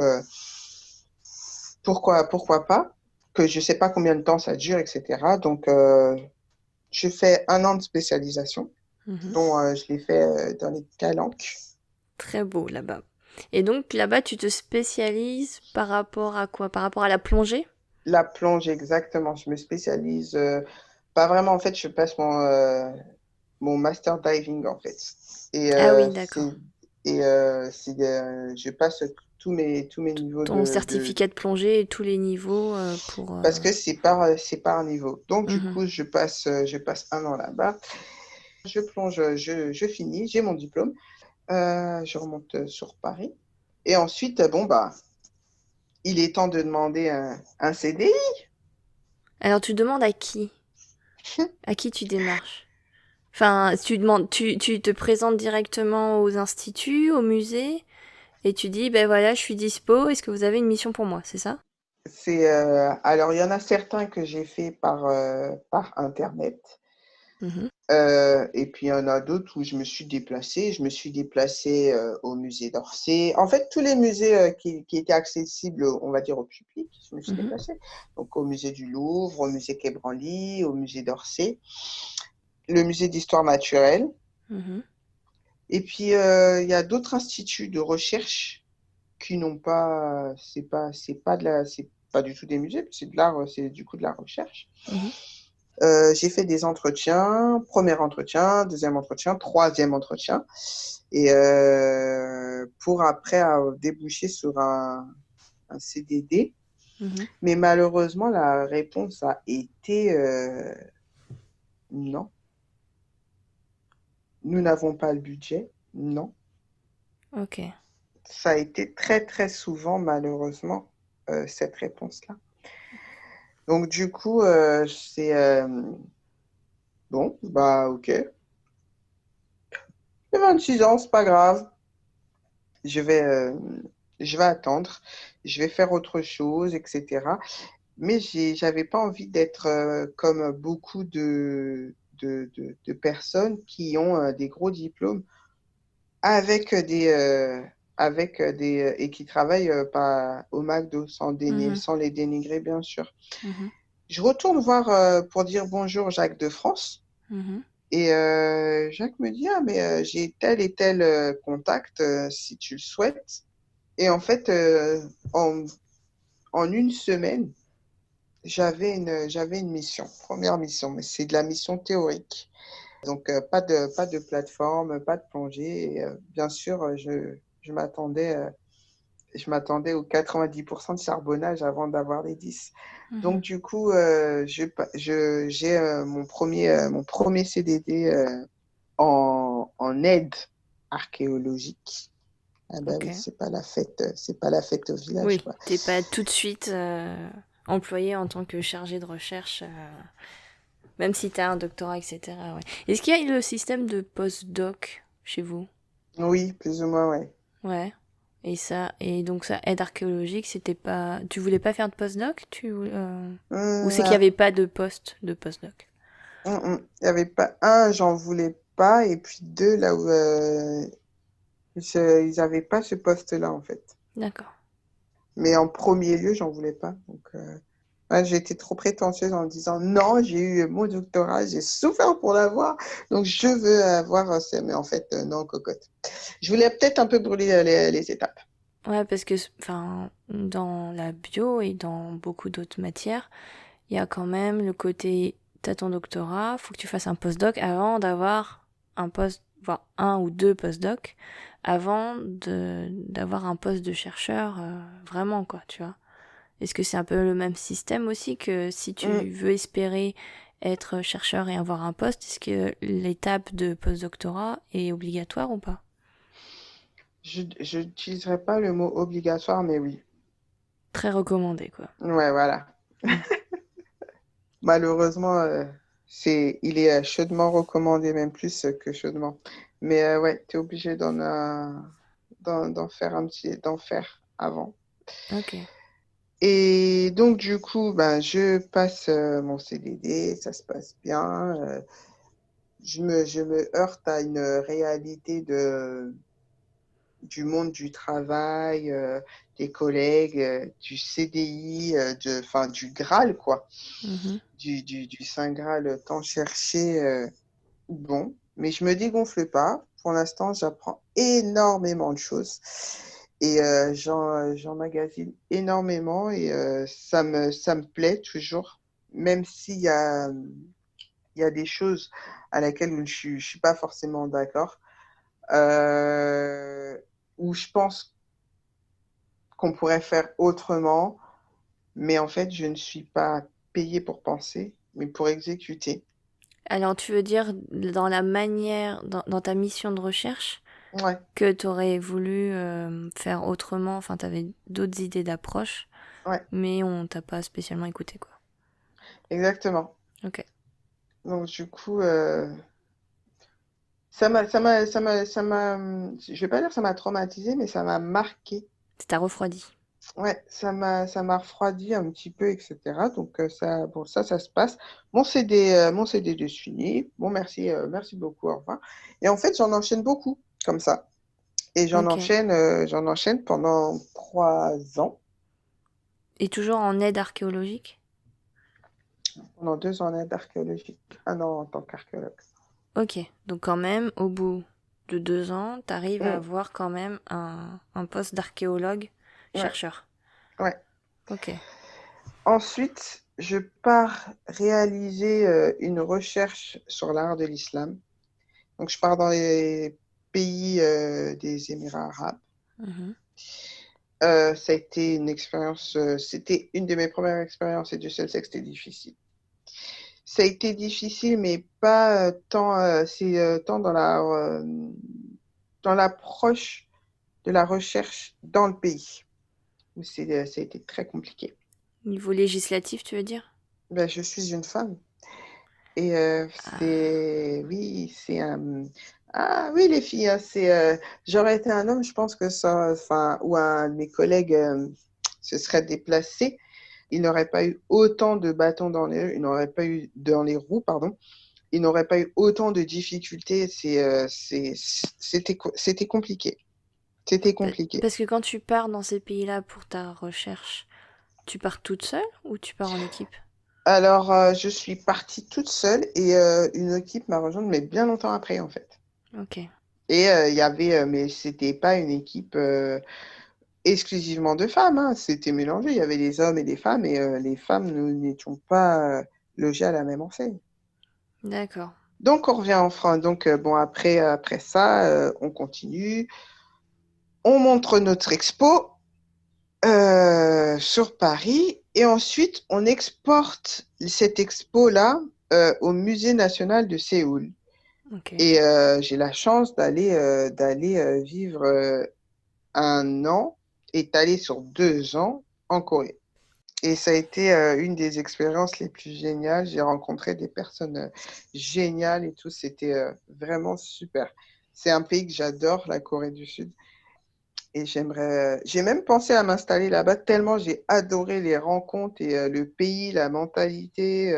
pourquoi pas? Que je sais pas combien de temps ça dure, etc. Donc je fais un an de spécialisation, Mhm. dont je l'ai fait dans les calanques. Très beau là-bas. Et donc là-bas, tu te spécialises par rapport à quoi? Par rapport à la plongée? La plonge, exactement. Je me spécialise, pas vraiment, en fait, je passe mon master diving, en fait. Et, Ah oui, d'accord. je passe tous mes niveaux Ton certificat de plongée et tous les niveaux pour... parce que c'est par niveau. Donc, du Mhm. coup, je passe un an là-bas. Je plonge, je finis, j'ai mon diplôme. Je remonte sur Paris. Et ensuite, bon, bah, il est temps de demander un CDI. Alors, tu demandes à qui? À qui tu démarches? Enfin, tu demandes, tu te présentes directement aux instituts, au musée, et tu dis, ben voilà, je suis dispo, est-ce que vous avez une mission pour moi, c'est ça? Alors, il y en a certains que j'ai fait par Internet. Mhm. Et puis, il y en a d'autres où je me suis déplacée. Je me suis déplacée au musée d'Orsay. En fait, tous les musées qui étaient accessibles, on va dire, au public, je me suis Mhm. déplacée. Donc, au musée du Louvre, au musée Quai Branly, au musée d'Orsay, le musée d'histoire naturelle. Mhm. Et puis, il y a d'autres instituts de recherche qui n'ont pas, c'est pas du tout des musées, c'est de l'art, c'est du coup de la recherche. Mhm. J'ai fait des entretiens, premier entretien, deuxième entretien, troisième entretien, et pour après déboucher sur un CDD. Mhm. Mais malheureusement, la réponse a été non. Nous n'avons pas le budget. Non. Ok. Ça a été très, très souvent, malheureusement, cette réponse-là. Donc, du coup, c'est bon, bah, ok. J'ai 26 ans, c'est pas grave. Je vais, euh, je vais attendre. Je vais faire autre chose, etc. Mais j'avais pas envie d'être comme beaucoup de personnes qui ont des gros diplômes avec et qui travaillent pas au McDo Mhm. sans les dénigrer, bien sûr. Mhm. Je retourne voir pour dire bonjour Jacques de France. Mhm. Et Jacques me dit, ah, mais j'ai tel et tel contact si tu le souhaites. Et en fait, en une semaine, j'avais une mission, première mission, mais c'est de la mission théorique. Donc, pas de plateforme, pas de plongée. Et, bien sûr, je m'attendais aux 90% de charbonnage avant d'avoir les 10. Mhm. Donc, du coup, j'ai mon premier CDD en aide archéologique. Ah ben oui, Ok. c'est pas la fête au village, Oui, quoi. t'es pas tout de suite employé en tant que chargé de recherche, même si t'as un doctorat, etc. Ouais. Est-ce qu'il y a le système de postdoc chez vous? Oui, plus ou moins, ouais. Ouais. Et donc ça, aide archéologique, c'était pas... Tu voulais pas faire de postdoc? Ou c'est qu'il y Ah, avait pas de poste de postdoc? Il y avait pas un, j'en voulais pas, et puis deux, là où ils n'avaient pas ce poste-là, en fait. D'accord. Mais en premier lieu, j'en voulais pas. Donc, ouais, j'ai été trop prétentieuse en me disant non, j'ai eu mon doctorat, j'ai souffert pour l'avoir, donc je veux avoir ça. Mais en fait, non, cocotte. Je voulais peut-être un peu brûler les étapes. Ouais, parce que, enfin, dans la bio et dans beaucoup d'autres matières, il y a quand même le côté, t'as ton doctorat, faut que tu fasses un postdoc avant d'avoir un post, voire un ou deux postdocs, avant d'avoir un poste de chercheur, vraiment, quoi, tu vois. Est-ce que c'est un peu le même système aussi que si Mm. tu veux espérer être chercheur et avoir un poste, est-ce que l'étape de postdoctorat est obligatoire ou pas? Je n'utiliserai pas le mot obligatoire, mais oui. Très recommandé, quoi. Ouais, voilà. Mm. Malheureusement, il est chaudement recommandé, même plus que chaudement. Mais ouais, tu es obligé d'en faire d'en faire avant. Ok. Et donc, du coup, ben, je passe mon CDD, ça se passe bien. Je me heurte à une réalité du monde du travail, des collègues, du CDI, enfin, du Graal, quoi. Mhm. Du Saint Graal tant cherché. Bon, mais je me dégonfle pas. Pour l'instant, j'apprends énormément de choses et j'emmagasine énormément et ça me plaît toujours, même il y a des choses à laquelle je suis pas forcément d'accord, euh, où je pense qu'on pourrait faire autrement, mais en fait, je ne suis pas payée pour penser, mais pour exécuter. Alors, tu veux dire dans la manière, dans ta mission de recherche, Ouais, que tu aurais voulu faire autrement, enfin, tu avais d'autres idées d'approche, ouais, mais on t'a pas spécialement écouté, quoi. exactement. Ok. Donc, du coup, je vais pas dire que ça m'a traumatisé, mais ça m'a marqué. Ça t'a refroidi. Ouais, ça m'a refroidi un petit peu, etc. Donc, ça se passe. Mon CD de fini. Bon, merci, merci beaucoup, au revoir. Et en fait, j'en enchaîne beaucoup, comme ça. Et Ok. j'en enchaîne pendant 3 ans, Et toujours en aide archéologique? pendant 2 ans en aide archéologique, 1 an en tant qu'archéologue. Ok. Donc quand même, au bout de 2 ans, t'arrives à Mm, avoir quand même un poste d'archéologue ouais, chercheur. ouais. Ok. Ensuite, je pars réaliser une recherche sur l'art de l'islam. Donc, je pars dans les pays des Émirats arabes. Mhm. Ça a été une expérience, c'était une de mes premières expériences et Dieu seul sait que c'était difficile. Ça a été difficile, mais pas tant, tant dans l'approche de la recherche dans le pays. Ça a été très compliqué. Niveau législatif, tu veux dire? Ben, je suis une femme. Et Ah. oui, c'est un. Ah oui, les filles, hein, j'aurais été un homme, je pense que ça, enfin, ou un de mes collègues se serait déplacé. Il n'aurait pas eu autant de bâtons il n'aurait pas eu dans les roues, pardon. Il n'aurait pas eu autant de difficultés. C'était compliqué. C'était compliqué. Parce que quand tu pars dans ces pays-là pour ta recherche, tu pars toute seule ou tu pars en équipe? Alors, je suis partie toute seule et une équipe m'a rejointe, mais bien longtemps après, en fait. Ok. Et il y avait, mais c'était pas une équipe exclusivement de femmes, hein. C'était mélangé. Il y avait des hommes et des femmes, et les femmes, nous n'étions pas logées à la même enseigne. D'accord. Donc, on revient en France. Donc, bon, après ça, on continue. On montre notre expo sur Paris, et ensuite, on exporte cette expo-là au Musée national de Séoul. Ok. Et j'ai la chance d'aller vivre 1 an, étalé sur 2 ans en Corée. Et ça a été une des expériences les plus géniales. J'ai rencontré des personnes géniales et tout. C'était vraiment super. C'est un pays que j'adore, la Corée du Sud. Et j'ai même pensé à m'installer là-bas tellement j'ai adoré les rencontres et le pays, la mentalité,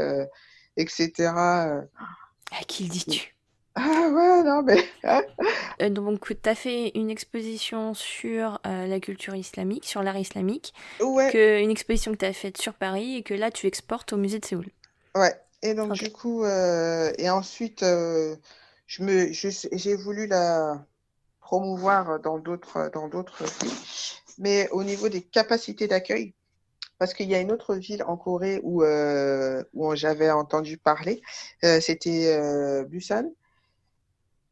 etc. À qui le dis-tu? Ah ouais, non, mais. Donc, tu as fait une exposition sur la culture islamique, sur l'art islamique, Ouais, une exposition que tu as faite sur Paris et que là, tu exportes au musée de Séoul. ouais. Et donc, Ok. du coup, et ensuite, j'ai voulu la promouvoir dans d'autres villes, mais au niveau des capacités d'accueil, parce qu'il y a une autre ville en Corée où j'avais entendu parler, c'était Busan.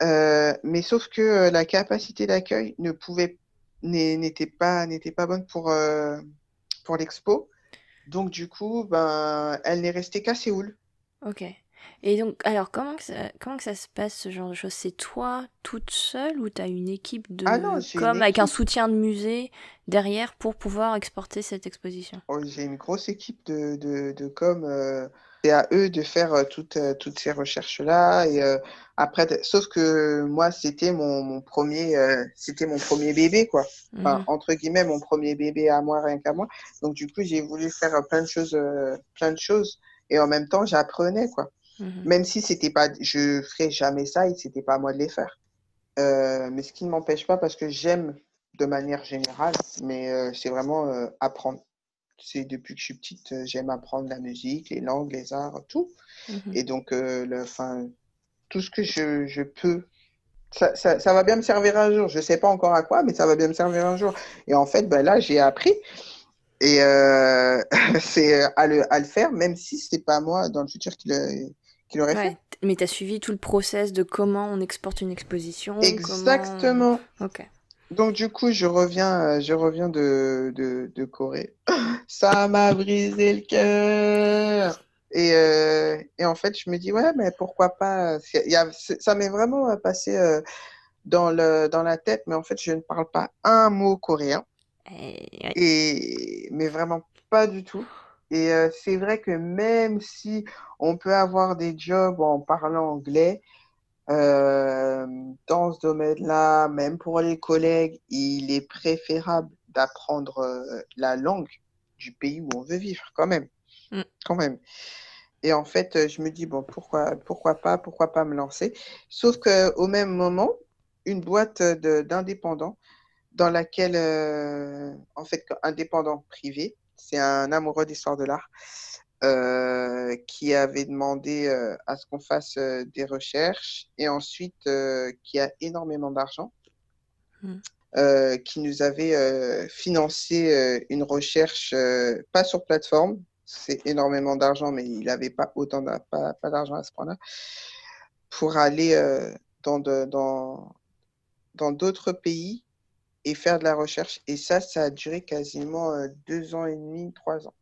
Mais sauf que la capacité d'accueil n'était pas bonne pour l'expo. Donc, du coup, ben, elle n'est restée qu'à Séoul. Ok. Et donc, alors, comment que ça se passe, ce genre de choses? C'est toi, toute seule, ou t'as une équipe Ah non, de j'ai une com avec un équipe. soutien de musée derrière pour pouvoir exporter cette exposition? Oh, j'ai une grosse équipe de com. C'est à eux de faire toutes ces recherches-là. Et après, sauf que moi, c'était mon premier bébé, quoi. Enfin, Mhm, entre guillemets, mon premier bébé à moi, rien qu'à moi. Donc, du coup, j'ai voulu faire plein de choses, plein de choses. Et en même temps, j'apprenais, quoi. mhm. Même si c'était pas, je ferais jamais ça et c'était pas à moi de les faire. Mais ce qui ne m'empêche pas parce que j'aime de manière générale, mais c'est vraiment apprendre. C'est depuis que je suis petite, j'aime apprendre la musique, les langues, les arts, tout. Mhm. Et donc, enfin, tout ce que je peux, ça va bien me servir un jour. Je ne sais pas encore à quoi, mais ça va bien me servir un jour. Et en fait, ben là, j'ai appris. Et c'est à le faire, même si ce n'est pas moi dans le futur qui l'aurait fait. Ouais, mais t'as suivi tout le process de comment on exporte une exposition, comment... Exactement. Ok. Donc, du coup, je reviens de Corée. Ça m'a brisé le cœur. Et en fait, je me dis, ouais, mais pourquoi pas. Ça m'est vraiment passé dans la tête, mais en fait, je ne parle pas un mot coréen, Ouais. mais vraiment pas du tout. Et c'est vrai que même si on peut avoir des jobs en parlant anglais, euh, dans ce domaine-là, même pour les collègues, il est préférable d'apprendre la langue du pays où on veut vivre, quand même, Mm. quand même. Et en fait, je me dis, bon, pourquoi pas me lancer? Sauf qu'au même moment, une boîte d'indépendants dans laquelle, en fait, indépendant privé, c'est un amoureux d'histoire de l'art qui avait demandé à ce qu'on fasse des recherches et ensuite qui a énormément d'argent, Mm. qui nous avait financé une recherche, pas sur plateforme, c'est énormément d'argent, mais il n'avait pas pas d'argent à ce point-là, pour aller dans d'autres pays et faire de la recherche. Et ça a duré quasiment 2 ans et demi, 3 ans.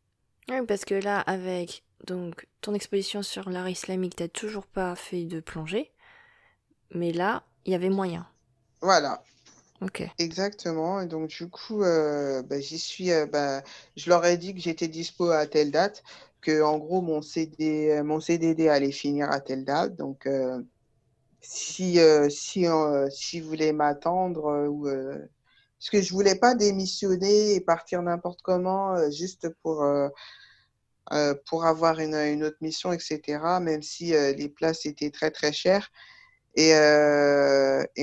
Ouais, parce que là, avec donc ton exposition sur l'art islamique, t'as toujours pas fait de plongée, mais là, il y avait moyen. Voilà, Ok. exactement. Et donc, du coup, bah, j'y suis. Bah, je leur ai dit que j'étais dispo à telle date, que en gros, mon CDD allait finir à telle date. Donc, si vous voulez m'attendre, parce que je voulais pas démissionner et partir n'importe comment, juste pour avoir une autre mission, etc., même si les places étaient très, très chères. Et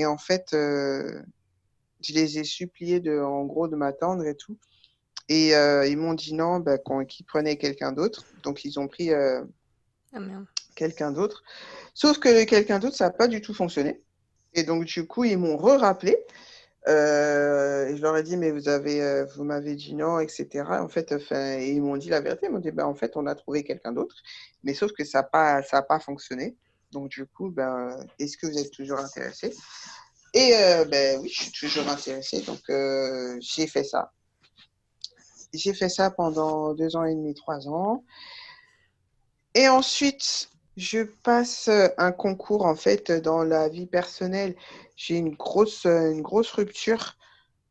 en fait, je les ai suppliés en gros, de m'attendre et tout. Et ils m'ont dit non, bah, qu'ils prenaient quelqu'un d'autre. Donc, ils ont pris Ah merde. quelqu'un d'autre. Sauf que le quelqu'un d'autre, ça n'a pas du tout fonctionné. Et donc, du coup, ils m'ont re-rappelé. Et je leur ai dit, mais vous m'avez dit non, etc. En fait, enfin, et ils m'ont dit la vérité. Ils m'ont dit, ben, en fait, on a trouvé quelqu'un d'autre. Mais sauf que ça a pas fonctionné. Donc, du coup, ben, est-ce que vous êtes toujours intéressé? Et ben oui, je suis toujours intéressé. Donc, j'ai fait ça. J'ai fait ça pendant 2 ans et demi, 3 ans. Et ensuite, je passe un concours, en fait, dans la vie personnelle. J'ai une grosse rupture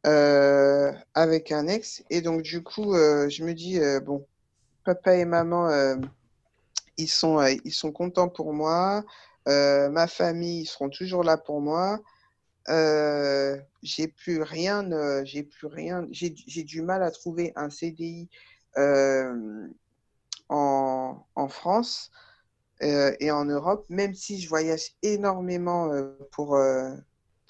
avec un ex. Et donc, du coup, je me dis, bon, papa et maman, ils sont contents pour moi. Ma famille, ils seront toujours là pour moi. J'ai plus rien, j'ai plus rien. J'ai du mal à trouver un CDI euh, en France et en Europe, même si je voyage énormément pour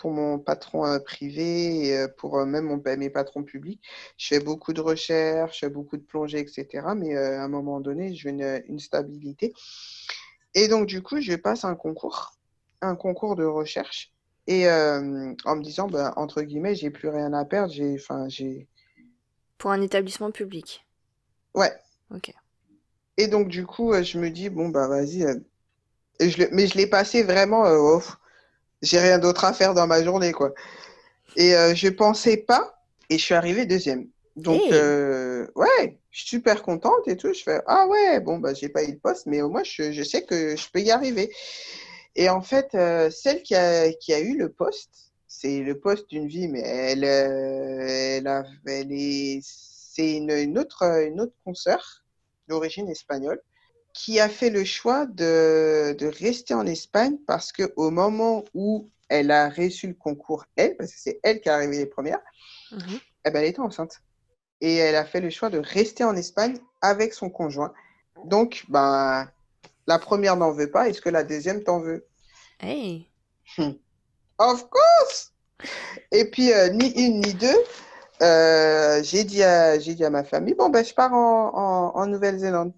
mon patron privé et pour même mes patrons publics. Je fais beaucoup de recherches, beaucoup de plongées, etc. Mais à un moment donné, je veux une stabilité. Et donc, du coup, je passe un concours de recherche. Et en me disant, ben, entre guillemets, j'ai plus rien à perdre. Enfin, Pour un établissement public. ouais. Ok. Et donc, du coup, je me dis, bon, bah, vas-y. Mais je l'ai passé vraiment. J'ai rien d'autre à faire dans ma journée, quoi. Et je pensais pas, et je suis arrivée deuxième. Donc, Hey! ouais, je suis super contente et tout. Je fais, ah ouais, bon, bah, j'ai pas eu de poste, mais au moins, je sais que je peux y arriver. Et en fait, celle qui a eu le poste, c'est le poste d'une vie, mais c'est une autre consoeur d'origine espagnole qui a fait le choix de rester en Espagne parce qu'au moment où elle a reçu le concours, elle, parce que c'est elle qui est arrivée les premières, Mhm. eh ben, elle était enceinte. Et elle a fait le choix de rester en Espagne avec son conjoint. Donc, ben, la première n'en veut pas. Est-ce que la deuxième t'en veut? Hey! Hmm. Of course! Et puis, ni une ni deux, j'ai dit à ma famille, bon, ben, je pars en Nouvelle-Zélande.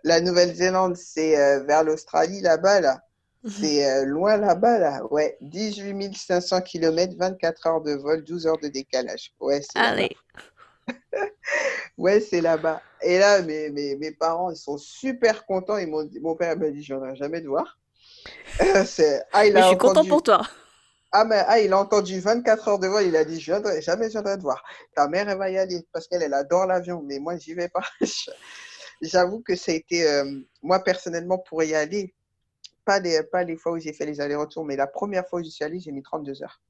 La Nouvelle-Zélande, c'est vers l'Australie, là-bas, là. Mhm. C'est loin là-bas, là. Ouais, 18 500 km, 24 heures de vol, 12 heures de décalage. Ouais, c'est là-bas. Allez! Ouais, c'est là-bas. Et là, mes parents, ils sont super contents. Mon père m'a dit, je viendrai jamais te voir. Il Mais je a suis content pour entendu. toi. Il a entendu 24 heures de vol. Il a dit, je viendrai jamais, je viendrai te voir. Ta mère, elle va y aller parce qu'elle adore l'avion. Mais moi, j'y vais pas. J'avoue que ça a été, moi, personnellement, pour y aller, pas les fois où j'ai fait les allers-retours, mais la première fois où j'y suis allée, j'ai mis 32 heures.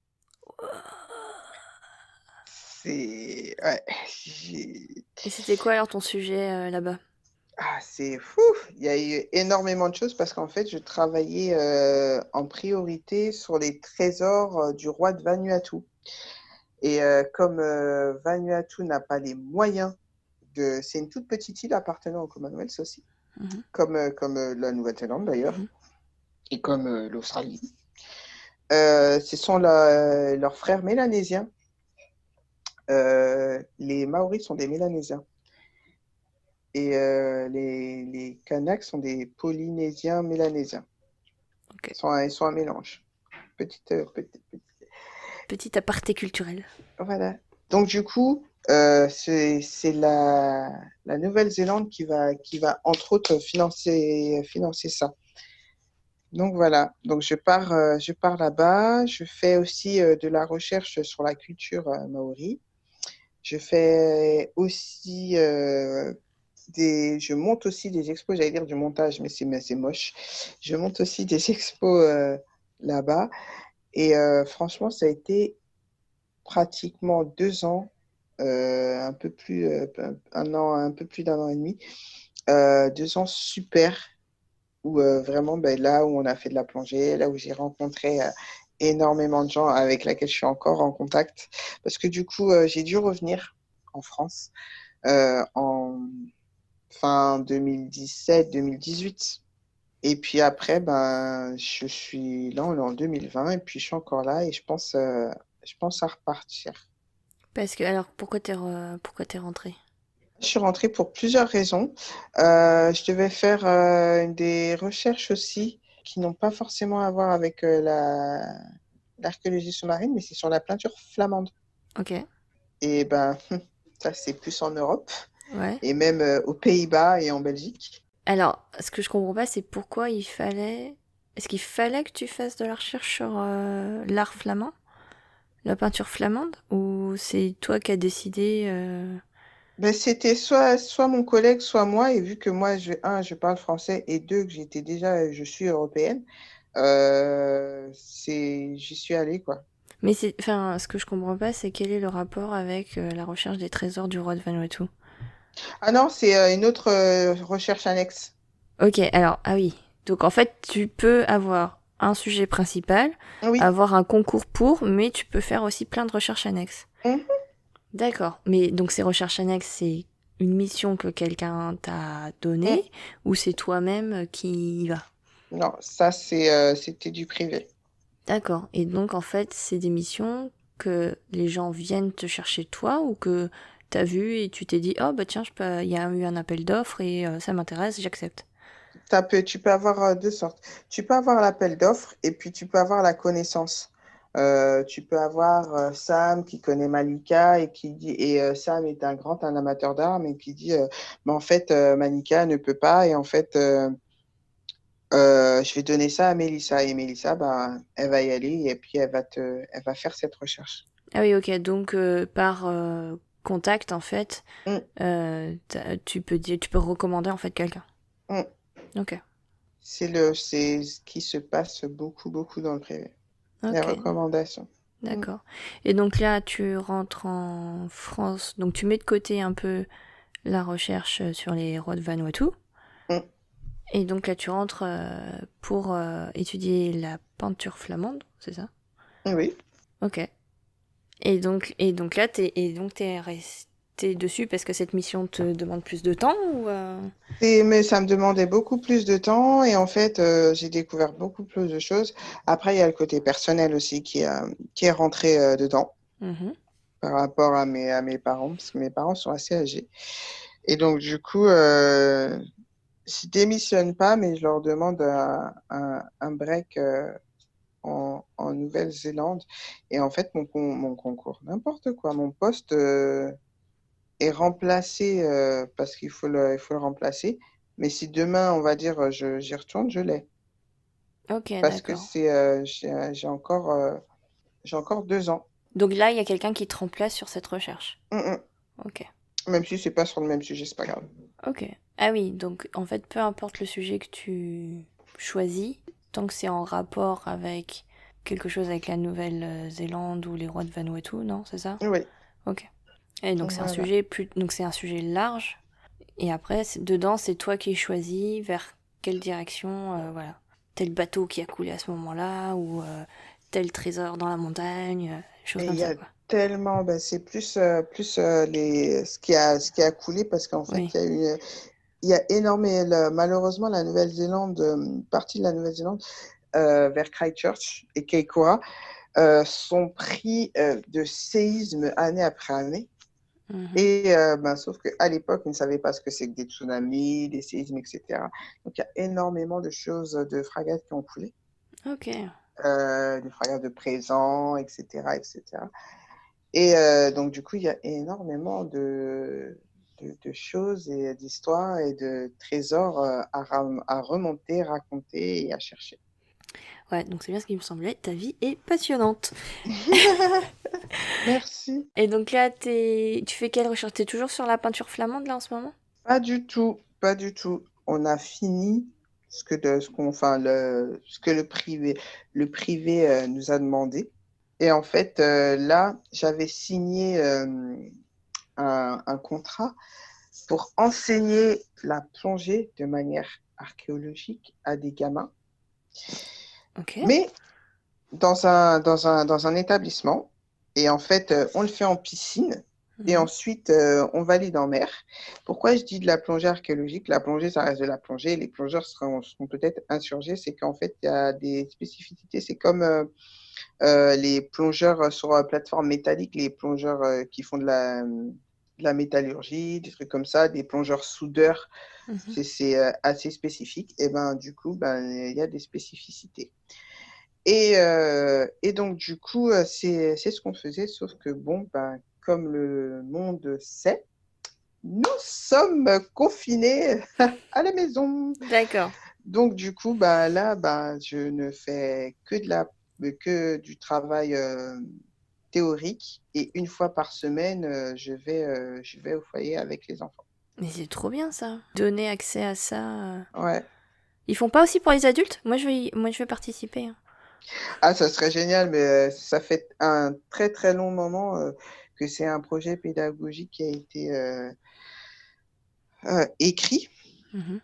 Ouais, j'ai- Et c'était quoi alors ton sujet là-bas? c'est fou. Il y a eu énormément de choses parce qu'en fait, je travaillais en priorité sur les trésors du roi de Vanuatu. Et comme Vanuatu n'a pas les moyens c'est une toute petite île appartenant au Commonwealth aussi, Mhm. comme la Nouvelle-Zélande d'ailleurs, Mhm. et comme l'Australie. Ce sont leurs frères mélanésiens. Les Maoris sont des Mélanésiens. Et les Kanaks sont des Polynésiens mélanésiens. Ok. Ils sont un mélange. Petite. Petit aparté culturel. Voilà. Donc, du coup, c'est la Nouvelle-Zélande qui va, entre autres, financer ça. Donc, voilà. Donc, je pars là-bas. Je fais aussi de la recherche sur la culture maori. Je fais aussi je monte aussi des expos, j'allais dire du montage, mais c'est moche. Je monte aussi des expos là-bas. Et franchement, ça a été pratiquement 2 ans, un peu plus, un an, un peu plus d'un an et demi. 2 ans super, où vraiment, ben, là où on a fait de la plongée, là où j'ai rencontré énormément de gens avec lesquels je suis encore en contact. Parce que du coup, j'ai dû revenir en France en fin 2017-2018. Et puis après, ben, je suis là, on est en 2020, et puis je suis encore là, et je pense à repartir. Parce que alors pourquoi t'es rentré? Je suis rentrée pour plusieurs raisons. Je devais faire des recherches aussi qui n'ont pas forcément à voir avec l'archéologie sous-marine, mais c'est sur la peinture flamande. Ok. Et ben, ça, c'est plus en Europe, Ouais. et même aux Pays-Bas et en Belgique. Alors, ce que je comprends pas, c'est pourquoi il fallait. Est-ce qu'il fallait que tu fasses de la recherche sur l'art flamand, la peinture flamande, ou c'est toi qui as décidé Ben, c'était soit mon collègue, soit moi, et vu que moi, je parle français, et deux, que je suis européenne, j'y suis allée, quoi. Mais c'est, enfin, ce que je comprends pas, c'est quel est le rapport avec la recherche des trésors du roi de Vanuatu. Ah non, c'est une autre recherche annexe. Ok, alors, ah oui. Donc en fait, tu peux avoir un sujet principal, Oui. avoir un concours pour, mais tu peux faire aussi plein de recherches annexes. Mhm. D'accord. Mais donc ces recherches annexes, c'est une mission que quelqu'un t'a Mm. donnée ou c'est toi-même qui y va? Non, ça, c'était du privé. D'accord. Et donc en fait, c'est des missions que les gens viennent te chercher toi ou que t'as vu et tu t'es dit oh bah tiens, il y a eu un appel d'offres et ça m'intéresse, j'accepte. Tu peux avoir deux sortes. Tu peux avoir l'appel d'offres et puis tu peux avoir la connaissance. Tu peux avoir Sam qui connaît Malika et qui dit, et Sam est un amateur d'art, mais qui dit, mais en fait, Malika ne peut pas, et en fait, Je vais donner ça à Mélissa et Mélissa, bah, elle va y aller et puis elle va faire cette recherche. Ah oui, ok. Donc par contact, en fait, Mm, tu peux recommander en fait quelqu'un. mm. Ok. C'est ce qui se passe beaucoup, beaucoup dans le privé. Les Ok. recommandations. Mm, D'accord. Et donc là, tu rentres en France. Donc tu mets de côté un peu la recherche sur les rois de Vanuatu. mm. Et donc là, tu rentres pour étudier la peinture flamande, c'est ça? Oui. Ok. Là, t'es resté dessus parce que cette mission te demande plus de temps ou Mais ça me demandait beaucoup plus de temps et en fait, j'ai découvert beaucoup plus de choses. Après, il y a le côté personnel aussi qui est rentré dedans Mhm. par rapport à mes parents, parce que mes parents sont assez âgés. Et donc, du coup, je démissionne pas, mais je leur demande un break en Nouvelle-Zélande. Et en fait, mon concours, n'importe quoi, mon poste est remplacé parce il faut le remplacer. Mais si demain, on va dire, j'y retourne, je l'ai. Ok, Parce que d'accord. j'ai encore 2 ans. Donc là, il y a quelqu'un qui te remplace sur cette recherche. Mm, mm. Ok. Même si c'est pas sur le même sujet, c'est pas grave. Ok. Ah oui, donc en fait, peu importe le sujet que tu choisis, tant que c'est en rapport avec quelque chose avec la Nouvelle-Zélande ou les rois de Vanuatu, non, c'est ça? Oui, Ok. Et donc voilà. c'est un sujet large. Et après, dedans, c'est toi qui choisis vers quelle direction, voilà. Tel bateau qui a coulé à ce moment-là, ou tel trésor dans la montagne, choses Et il comme y ça, a quoi. tellement, ben, c'est plus ce qui a coulé parce qu'en fait, Oui. il y a énormément, malheureusement, la Nouvelle-Zélande, partie de la Nouvelle-Zélande, vers Christchurch et Keikoa, sont pris de séismes année après année. Mhm. Et ben, sauf qu'à l'époque, ils ne savaient pas ce que c'est que des tsunamis, des séismes, etc. Donc, il y a énormément de choses, de fragates qui ont coulé, Ok. des fragates de présents, etc., etc. Et donc, du coup, il y a énormément de choses et d'histoires et de trésors à remonter, raconter et à chercher. Ouais, donc c'est bien ce qui me semblait. Ta vie est passionnante. Merci. Et donc là, tu fais quelle recherche? T'es toujours sur la peinture flamande là en ce moment? Pas du tout, pas du tout. On a fini ce que le privé nous a demandé. Et en fait, là, j'avais signé un contrat pour enseigner la plongée de manière archéologique à des gamins, Ok. mais dans un établissement. Et en fait, on le fait en piscine. Et Mhm. ensuite, on valide en mer. Pourquoi je dis de la plongée archéologique? La plongée, ça reste de la plongée. Les plongeurs seront peut-être insurgés. C'est qu'en fait, il y a des spécificités. C'est comme les plongeurs sur plateforme métallique, les plongeurs qui font de la métallurgie, des trucs comme ça, des plongeurs soudeurs. Mhm. C'est assez spécifique. Et ben, du coup, ben, il y a des spécificités. Et donc, du coup, c'est ce qu'on faisait, sauf que, bon, ben, comme le monde sait, nous sommes confinés à la maison. D'accord. Donc, du coup, ben, là, ben, je ne fais que du travail théorique et une fois par semaine, je vais au foyer avec les enfants. Mais c'est trop bien ça. Donner accès à ça. Ouais. Ils font pas aussi pour les adultes? Moi, je vais participer, hein. Ah, ça serait génial, mais ça fait un très, très long moment que c'est un projet pédagogique qui a été écrit Mhm.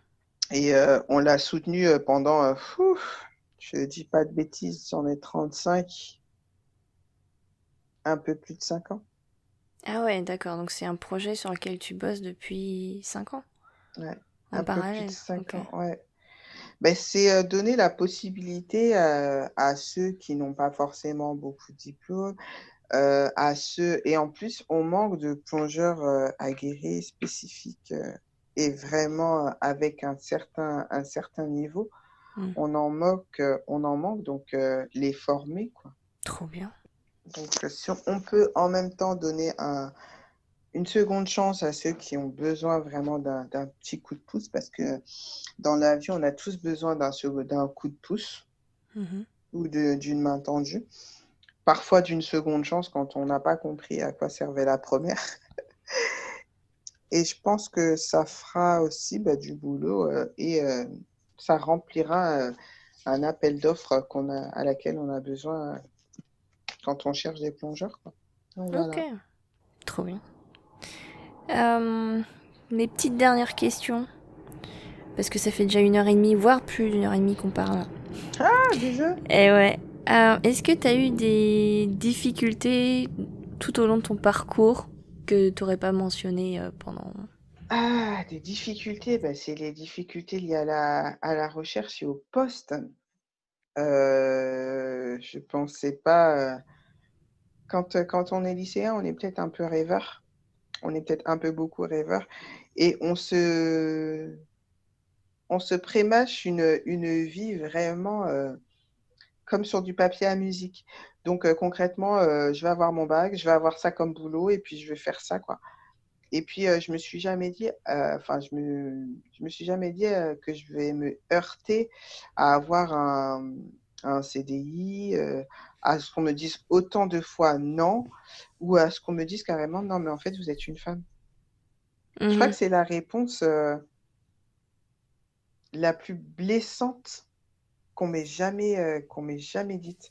et on l'a soutenu pendant, je ne dis pas de bêtises, j'en ai 35, un peu plus de 5 ans. Ah ouais, d'accord. Donc c'est un projet sur lequel tu bosses depuis 5 ans, Ouais, en un peu plus de parallèle. 5 Ok. ans, ouais. Ben, c'est donner la possibilité à ceux qui n'ont pas forcément beaucoup de diplômes, et en plus, on manque de plongeurs aguerris, spécifiques, et vraiment avec un certain niveau. Hmm. On en manque, donc les former, quoi. Trop bien. Donc, si on peut en même temps donner une seconde chance à ceux qui ont besoin vraiment d'un petit coup de pouce, parce que dans la vie, on a tous besoin d'un coup de pouce Mhm. ou d'une main tendue. Parfois d'une seconde chance quand on n'a pas compris à quoi servait la première. Et je pense que ça fera aussi du boulot et ça remplira un appel d'offres à laquelle on a besoin quand on cherche des plongeurs, quoi. Donc Ok, voilà. trop bien. Mes petites dernières questions, parce que ça fait déjà 1h30, voire plus d'1h30 qu'on parle. Ah, déjà? Et ouais. Est-ce que tu as eu des difficultés tout au long de ton parcours que tu n'aurais pas mentionné pendant... Ah, des difficultés, c'est les difficultés liées à la recherche et au poste. Je pensais pas. Quand on est lycéen, on est peut-être un peu rêveur. On est peut-être un peu beaucoup rêveur. Et on se prémâche une vie vraiment comme sur du papier à musique. Donc concrètement, je vais avoir mon bac, je vais avoir ça comme boulot et puis je vais faire ça, quoi. Et puis je me suis jamais dit, enfin je me suis jamais dit que je vais me heurter à avoir un CDI, à ce qu'on me dise autant de fois non, ou à ce qu'on me dise carrément non, mais en fait vous êtes une femme. Je crois Mhm. que c'est la réponse la plus blessante qu'on m'ait jamais dite.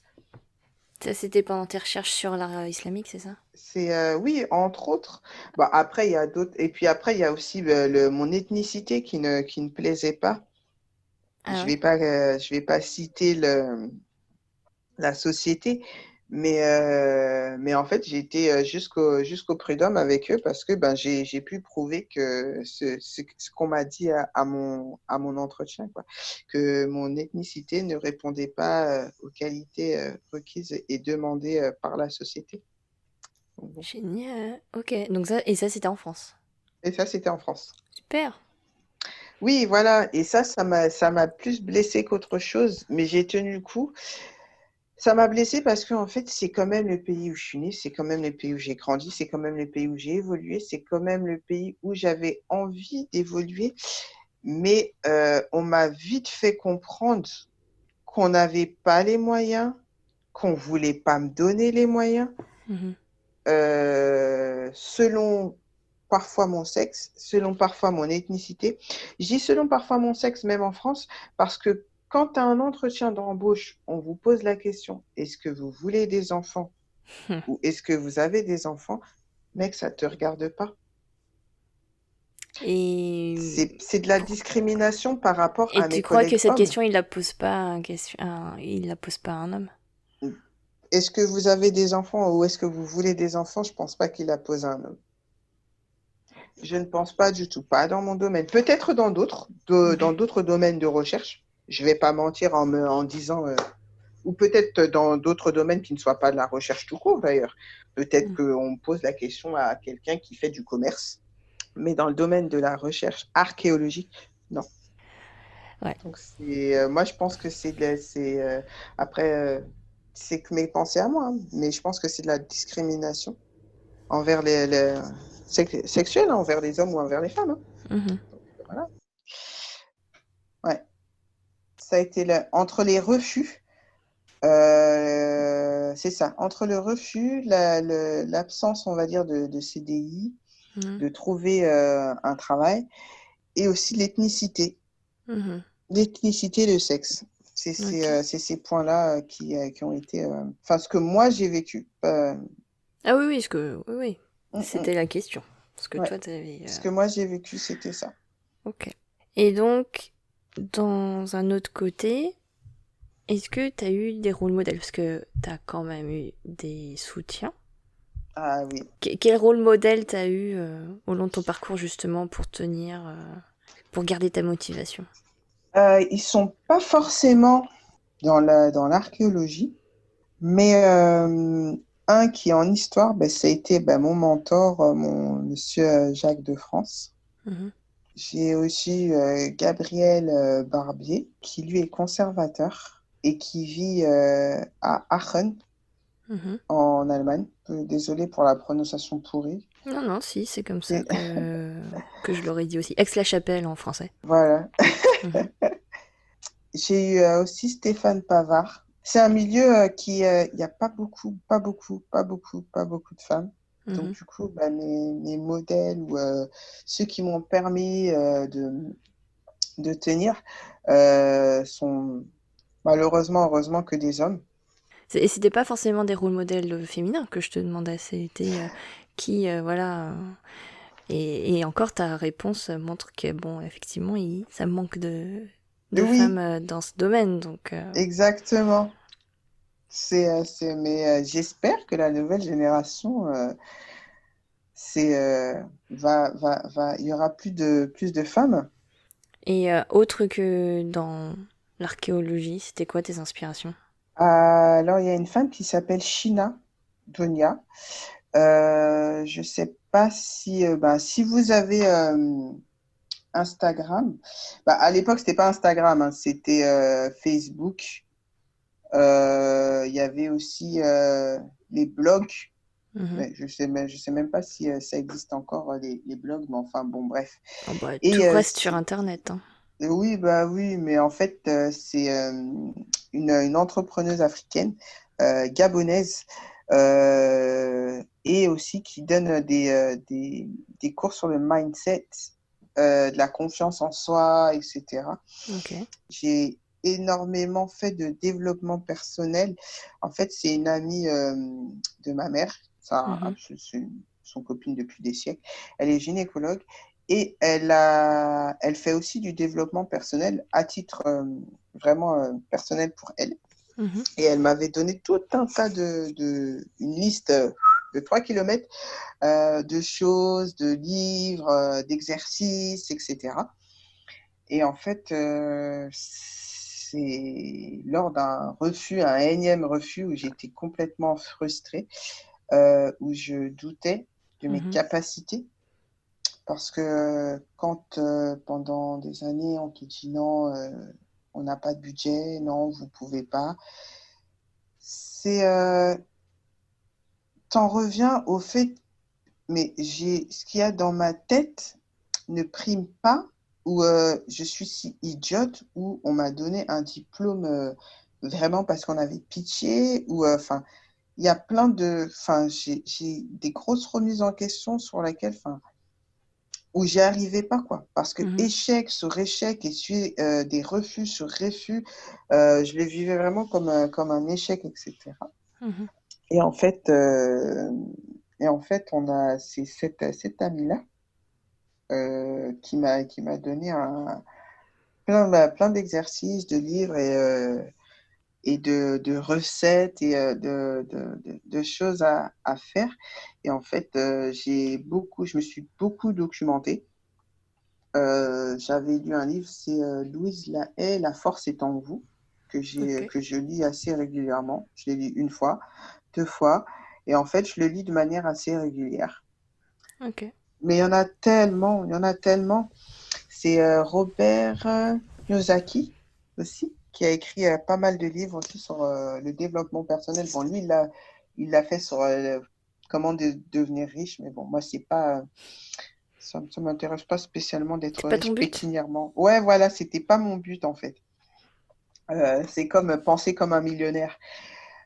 Ça, c'était pendant tes recherches sur l'art islamique, c'est ça? C'est oui, entre autres. Bah, après, il y a d'autres. Et puis après, il y a aussi mon ethnicité qui ne plaisait pas. Ah ouais? Je vais pas citer la société, mais en fait, j'ai été jusqu'au prud'homme avec eux parce que j'ai pu prouver que ce qu'on m'a dit à mon entretien, quoi, que mon ethnicité ne répondait pas aux qualités requises et demandées par la société. Donc, bon. Génial. Ok, donc ça, et ça, c'était en France. Et ça, c'était en France. Super. Oui, voilà. Et ça m'a plus blessée qu'autre chose, mais j'ai tenu le coup. Ça m'a blessée parce que en fait, c'est quand même le pays où je suis née, c'est quand même le pays où j'ai grandi, c'est quand même le pays où j'ai évolué, c'est quand même le pays où j'avais envie d'évoluer. Mais on m'a vite fait comprendre qu'on n'avait pas les moyens, qu'on voulait pas me donner les moyens, Mhm. selon parfois mon sexe, selon parfois mon ethnicité. Je dis selon parfois mon sexe, même en France, parce que quand tu as un entretien d'embauche, on vous pose la question, est-ce que vous voulez des enfants ou est-ce que vous avez des enfants? Mec, ça ne te regarde pas. Et, C'est de la pour- discrimination par rapport et à tu mes crois que collègues cette hommes. question, il la pose pas il la pose pas à un homme? Est-ce que vous avez des enfants ou est-ce que vous voulez des enfants? Je ne pense pas qu'il la pose à un homme. Je ne pense pas du tout, pas dans mon domaine. Peut-être dans Mhm. d'autres domaines de recherche. Je ne vais pas mentir en disant, ou peut-être dans d'autres domaines qui ne soient pas de la recherche tout court d'ailleurs. Peut-être Mhm. qu'on pose la question à quelqu'un qui fait du commerce, mais dans le domaine de la recherche archéologique, non. Ouais. Donc moi je pense que après, c'est que mes pensées à moi, hein, mais je pense que c'est de la discrimination envers sexuelle, hein, envers les hommes ou envers les femmes, hein. Mhm. Donc, voilà. Ouais. Ça a été entre les refus, c'est ça, entre le refus, l'absence, on va dire, de CDI, Mhm. de trouver un travail, et aussi l'ethnicité. Mhm. L'ethnicité et le sexe. Ok. C'est ces points-là qui ont été. Enfin, ce que moi j'ai vécu. Ah oui, oui, oui, oui. Mm, mm, C'était la question. Parce que ouais. toi, t'avais... Ce que moi j'ai vécu, c'était ça. Ok. Et donc, dans un autre côté, est-ce que t'as eu des rôles modèles? Parce que t'as quand même eu des soutiens. Ah oui. Quel rôle modèle t'as eu au long de ton parcours justement pour tenir, pour garder ta motivation? Ils sont pas forcément dans l'archéologie, mais un qui est en histoire, ça a été mon mentor, mon monsieur Jacques de France. Mhm. J'ai aussi Gabriel Barbier, qui lui est conservateur et qui vit à Aachen. Mhm. en Allemagne. Désolée pour la prononciation pourrie. Non, non, si, c'est comme ça Et que je l'aurais dit aussi. Aix-la-Chapelle en français. voilà. Mhm. J'ai eu aussi Stéphane Pavard. C'est un milieu il n'y a pas beaucoup de femmes. Donc, Mhm. du coup, bah, mes modèles ou ceux qui m'ont permis de tenir sont malheureusement, heureusement que des hommes. Et c'était pas forcément des rôles modèles féminins que je te demandais, c'était qui, voilà. Et encore, ta réponse montre que, bon, effectivement, ça manque de femmes Oui, dans ce domaine. Donc, exactement. Mais j'espère que la nouvelle génération, il y aura plus de femmes. et autre que dans l'archéologie, c'était quoi tes inspirations? Alors, il y a une femme qui s'appelle Shina Donia. Je sais pas si vous avez Instagram. Bah, à l'époque, c'était pas Instagram, hein, c'était Facebook. Il y avait aussi les blogs. Mhm. Mais je sais même pas si ça existe encore, les blogs, mais enfin, bon, bref. Oh, bah, tout Et reste sur Internet, hein. oui, bah oui, mais en fait, c'est une entrepreneuse africaine, gabonaise, et aussi qui donne des cours sur le mindset, de la confiance en soi, etc. Ok. J'ai énormément fait de développement personnel. En fait, c'est une amie de ma mère. Ça, Mhm. c'est son copine depuis des siècles. Elle est gynécologue et elle fait aussi du développement personnel à titre vraiment personnel pour elle. Mhm. Et elle m'avait donné tout un tas une liste de 3 kilomètres de choses, de livres, d'exercices, etc. Et en fait, c'est lors d'un refus, un énième refus où j'étais complètement frustrée, où je doutais de mes Mhm. capacités. Parce que quand pendant des années on te dit non, on n'a pas de budget, non, vous ne pouvez pas, c'est t'en reviens au fait, mais ce qu'il y a dans ma tête ne prime pas, ou je suis si idiote, ou on m'a donné un diplôme vraiment parce qu'on avait pitié, ou enfin, il y a enfin, j'ai des grosses remises en question sur laquelle, enfin, où j'y arrivais pas, quoi. Parce que Mhm. échec sur échec et des refus sur refus, je les vivais vraiment comme un échec, etc. Mhm. Et en fait, euh, c'est cette amie-là qui m'a donné plein d'exercices, de livres et de recettes et de choses à faire. Et en fait, je me suis beaucoup documentée. J'avais lu un livre, c'est Louise Lahaye, La force est en vous, Ok. que je lis assez régulièrement. Je l'ai lu une fois, deux fois, et en fait, je le lis de manière assez régulière. Ok. Mais il y en a tellement. C'est Robert Kiyosaki aussi, qui a écrit pas mal de livres aussi sur le développement personnel. Bon, lui, il l'a fait sur comment devenir riche, mais bon, moi, c'est pas, ça m'intéresse pas spécialement C'est d'être pas ton riche but? pécuniairement. Ouais, voilà, c'était pas mon but en fait. C'est comme penser comme un millionnaire.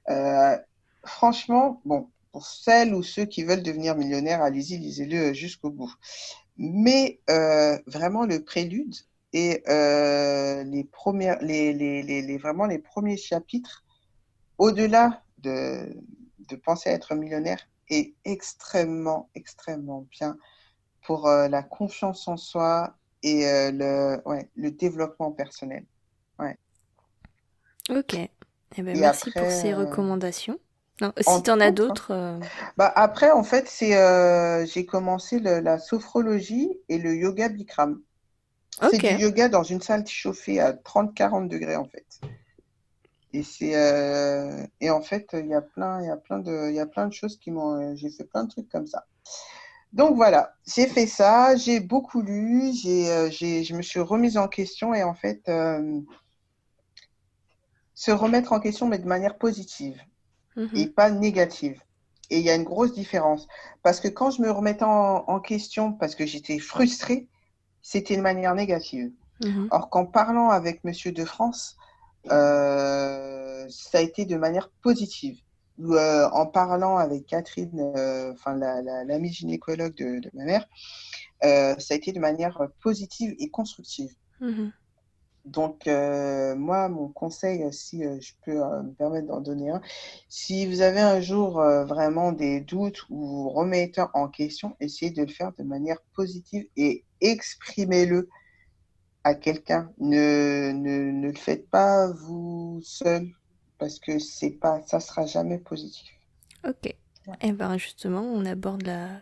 Euh, Franchement, bon, pour celles ou ceux qui veulent devenir millionnaires, allez-y, lisez-le jusqu'au bout. Mais vraiment, le prélude et vraiment les premiers chapitres, au-delà de penser à être millionnaire, est extrêmement bien pour la confiance en soi et le développement personnel. Ouais. Ok. Eh ben, Et merci pour après, ces recommandations. Non, si entre t'en as autres, hein. d'autres. Bah après, en fait, j'ai commencé la sophrologie et le yoga Bikram. C'est Ok. du yoga dans une salle chauffée à 30-40 degrés, en fait. Et en fait, il y a plein de choses j'ai fait plein de trucs comme ça. Donc voilà, j'ai fait ça, j'ai beaucoup lu, je me suis remise en question et en fait, se remettre en question, mais de manière positive. et pas négative. Et il y a une grosse différence. Parce que quand je me remettais en question, parce que j'étais frustrée, c'était de manière négative. Or qu'en parlant avec Monsieur de France, ça a été de manière positive. En parlant avec Catherine, l'amie gynécologue de ma mère, ça a été de manière positive et constructive. Donc, moi, mon conseil, si je peux me permettre d'en donner un, si vous avez un jour vraiment des doutes ou vous remettez en question, essayez de le faire de manière positive et exprimez-le à quelqu'un. Ne le faites pas vous seul parce que ça sera jamais positif. Ok. Et ben justement, on aborde la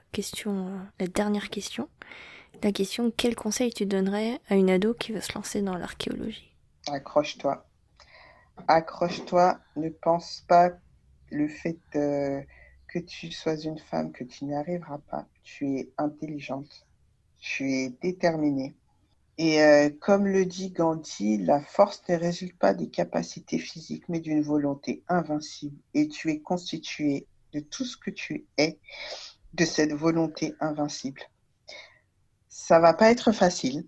dernière question. La question, quel conseil tu donnerais à une ado qui veut se lancer dans l'archéologie? Accroche-toi. Accroche-toi. Ne pense pas le fait que tu sois une femme, que tu n'y arriveras pas. Tu es intelligente. Tu es déterminée. Et comme le dit Gandhi, la force ne résulte pas des capacités physiques, mais d'une volonté invincible. Et tu es constituée de tout ce que tu es, de cette volonté invincible. Ça va pas être facile,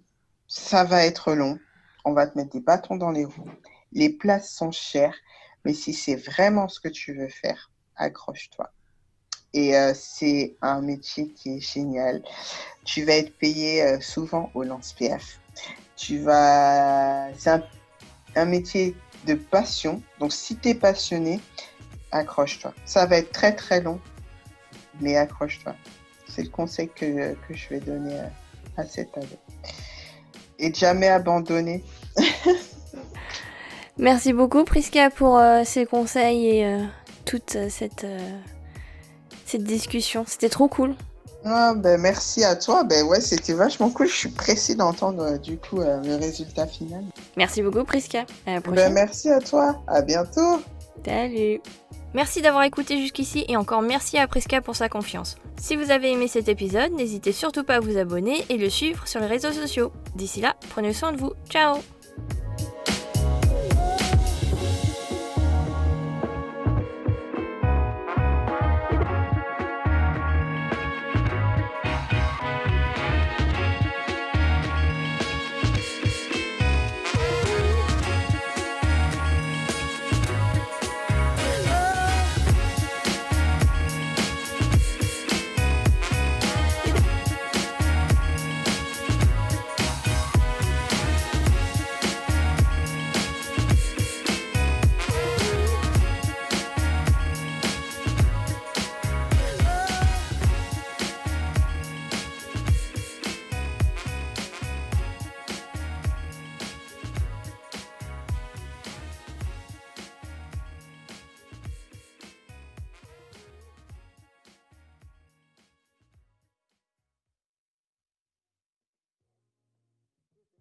ça va être long, on va te mettre des bâtons dans les roues, les places sont chères, mais si c'est vraiment ce que tu veux faire, accroche-toi. Et c'est un métier qui est génial. Tu vas être payé souvent au lance-pierre. C'est un métier de passion. Donc, si tu es passionné, accroche-toi. Ça va être très, très long, mais accroche-toi. C'est le conseil que je vais donner à cette ado. Et de jamais abandonner. Merci beaucoup, Prisca, pour ces conseils et toute cette discussion. C'était trop cool. Merci à toi. C'était vachement cool. Je suis pressée d'entendre du coup le résultat final. Merci beaucoup, Prisca. À la prochaine. Merci à toi. À bientôt. Salut. Merci d'avoir écouté jusqu'ici et encore merci à Prisca pour sa confiance. Si vous avez aimé cet épisode, n'hésitez surtout pas à vous abonner et le suivre sur les réseaux sociaux. D'ici là, prenez soin de vous. Ciao.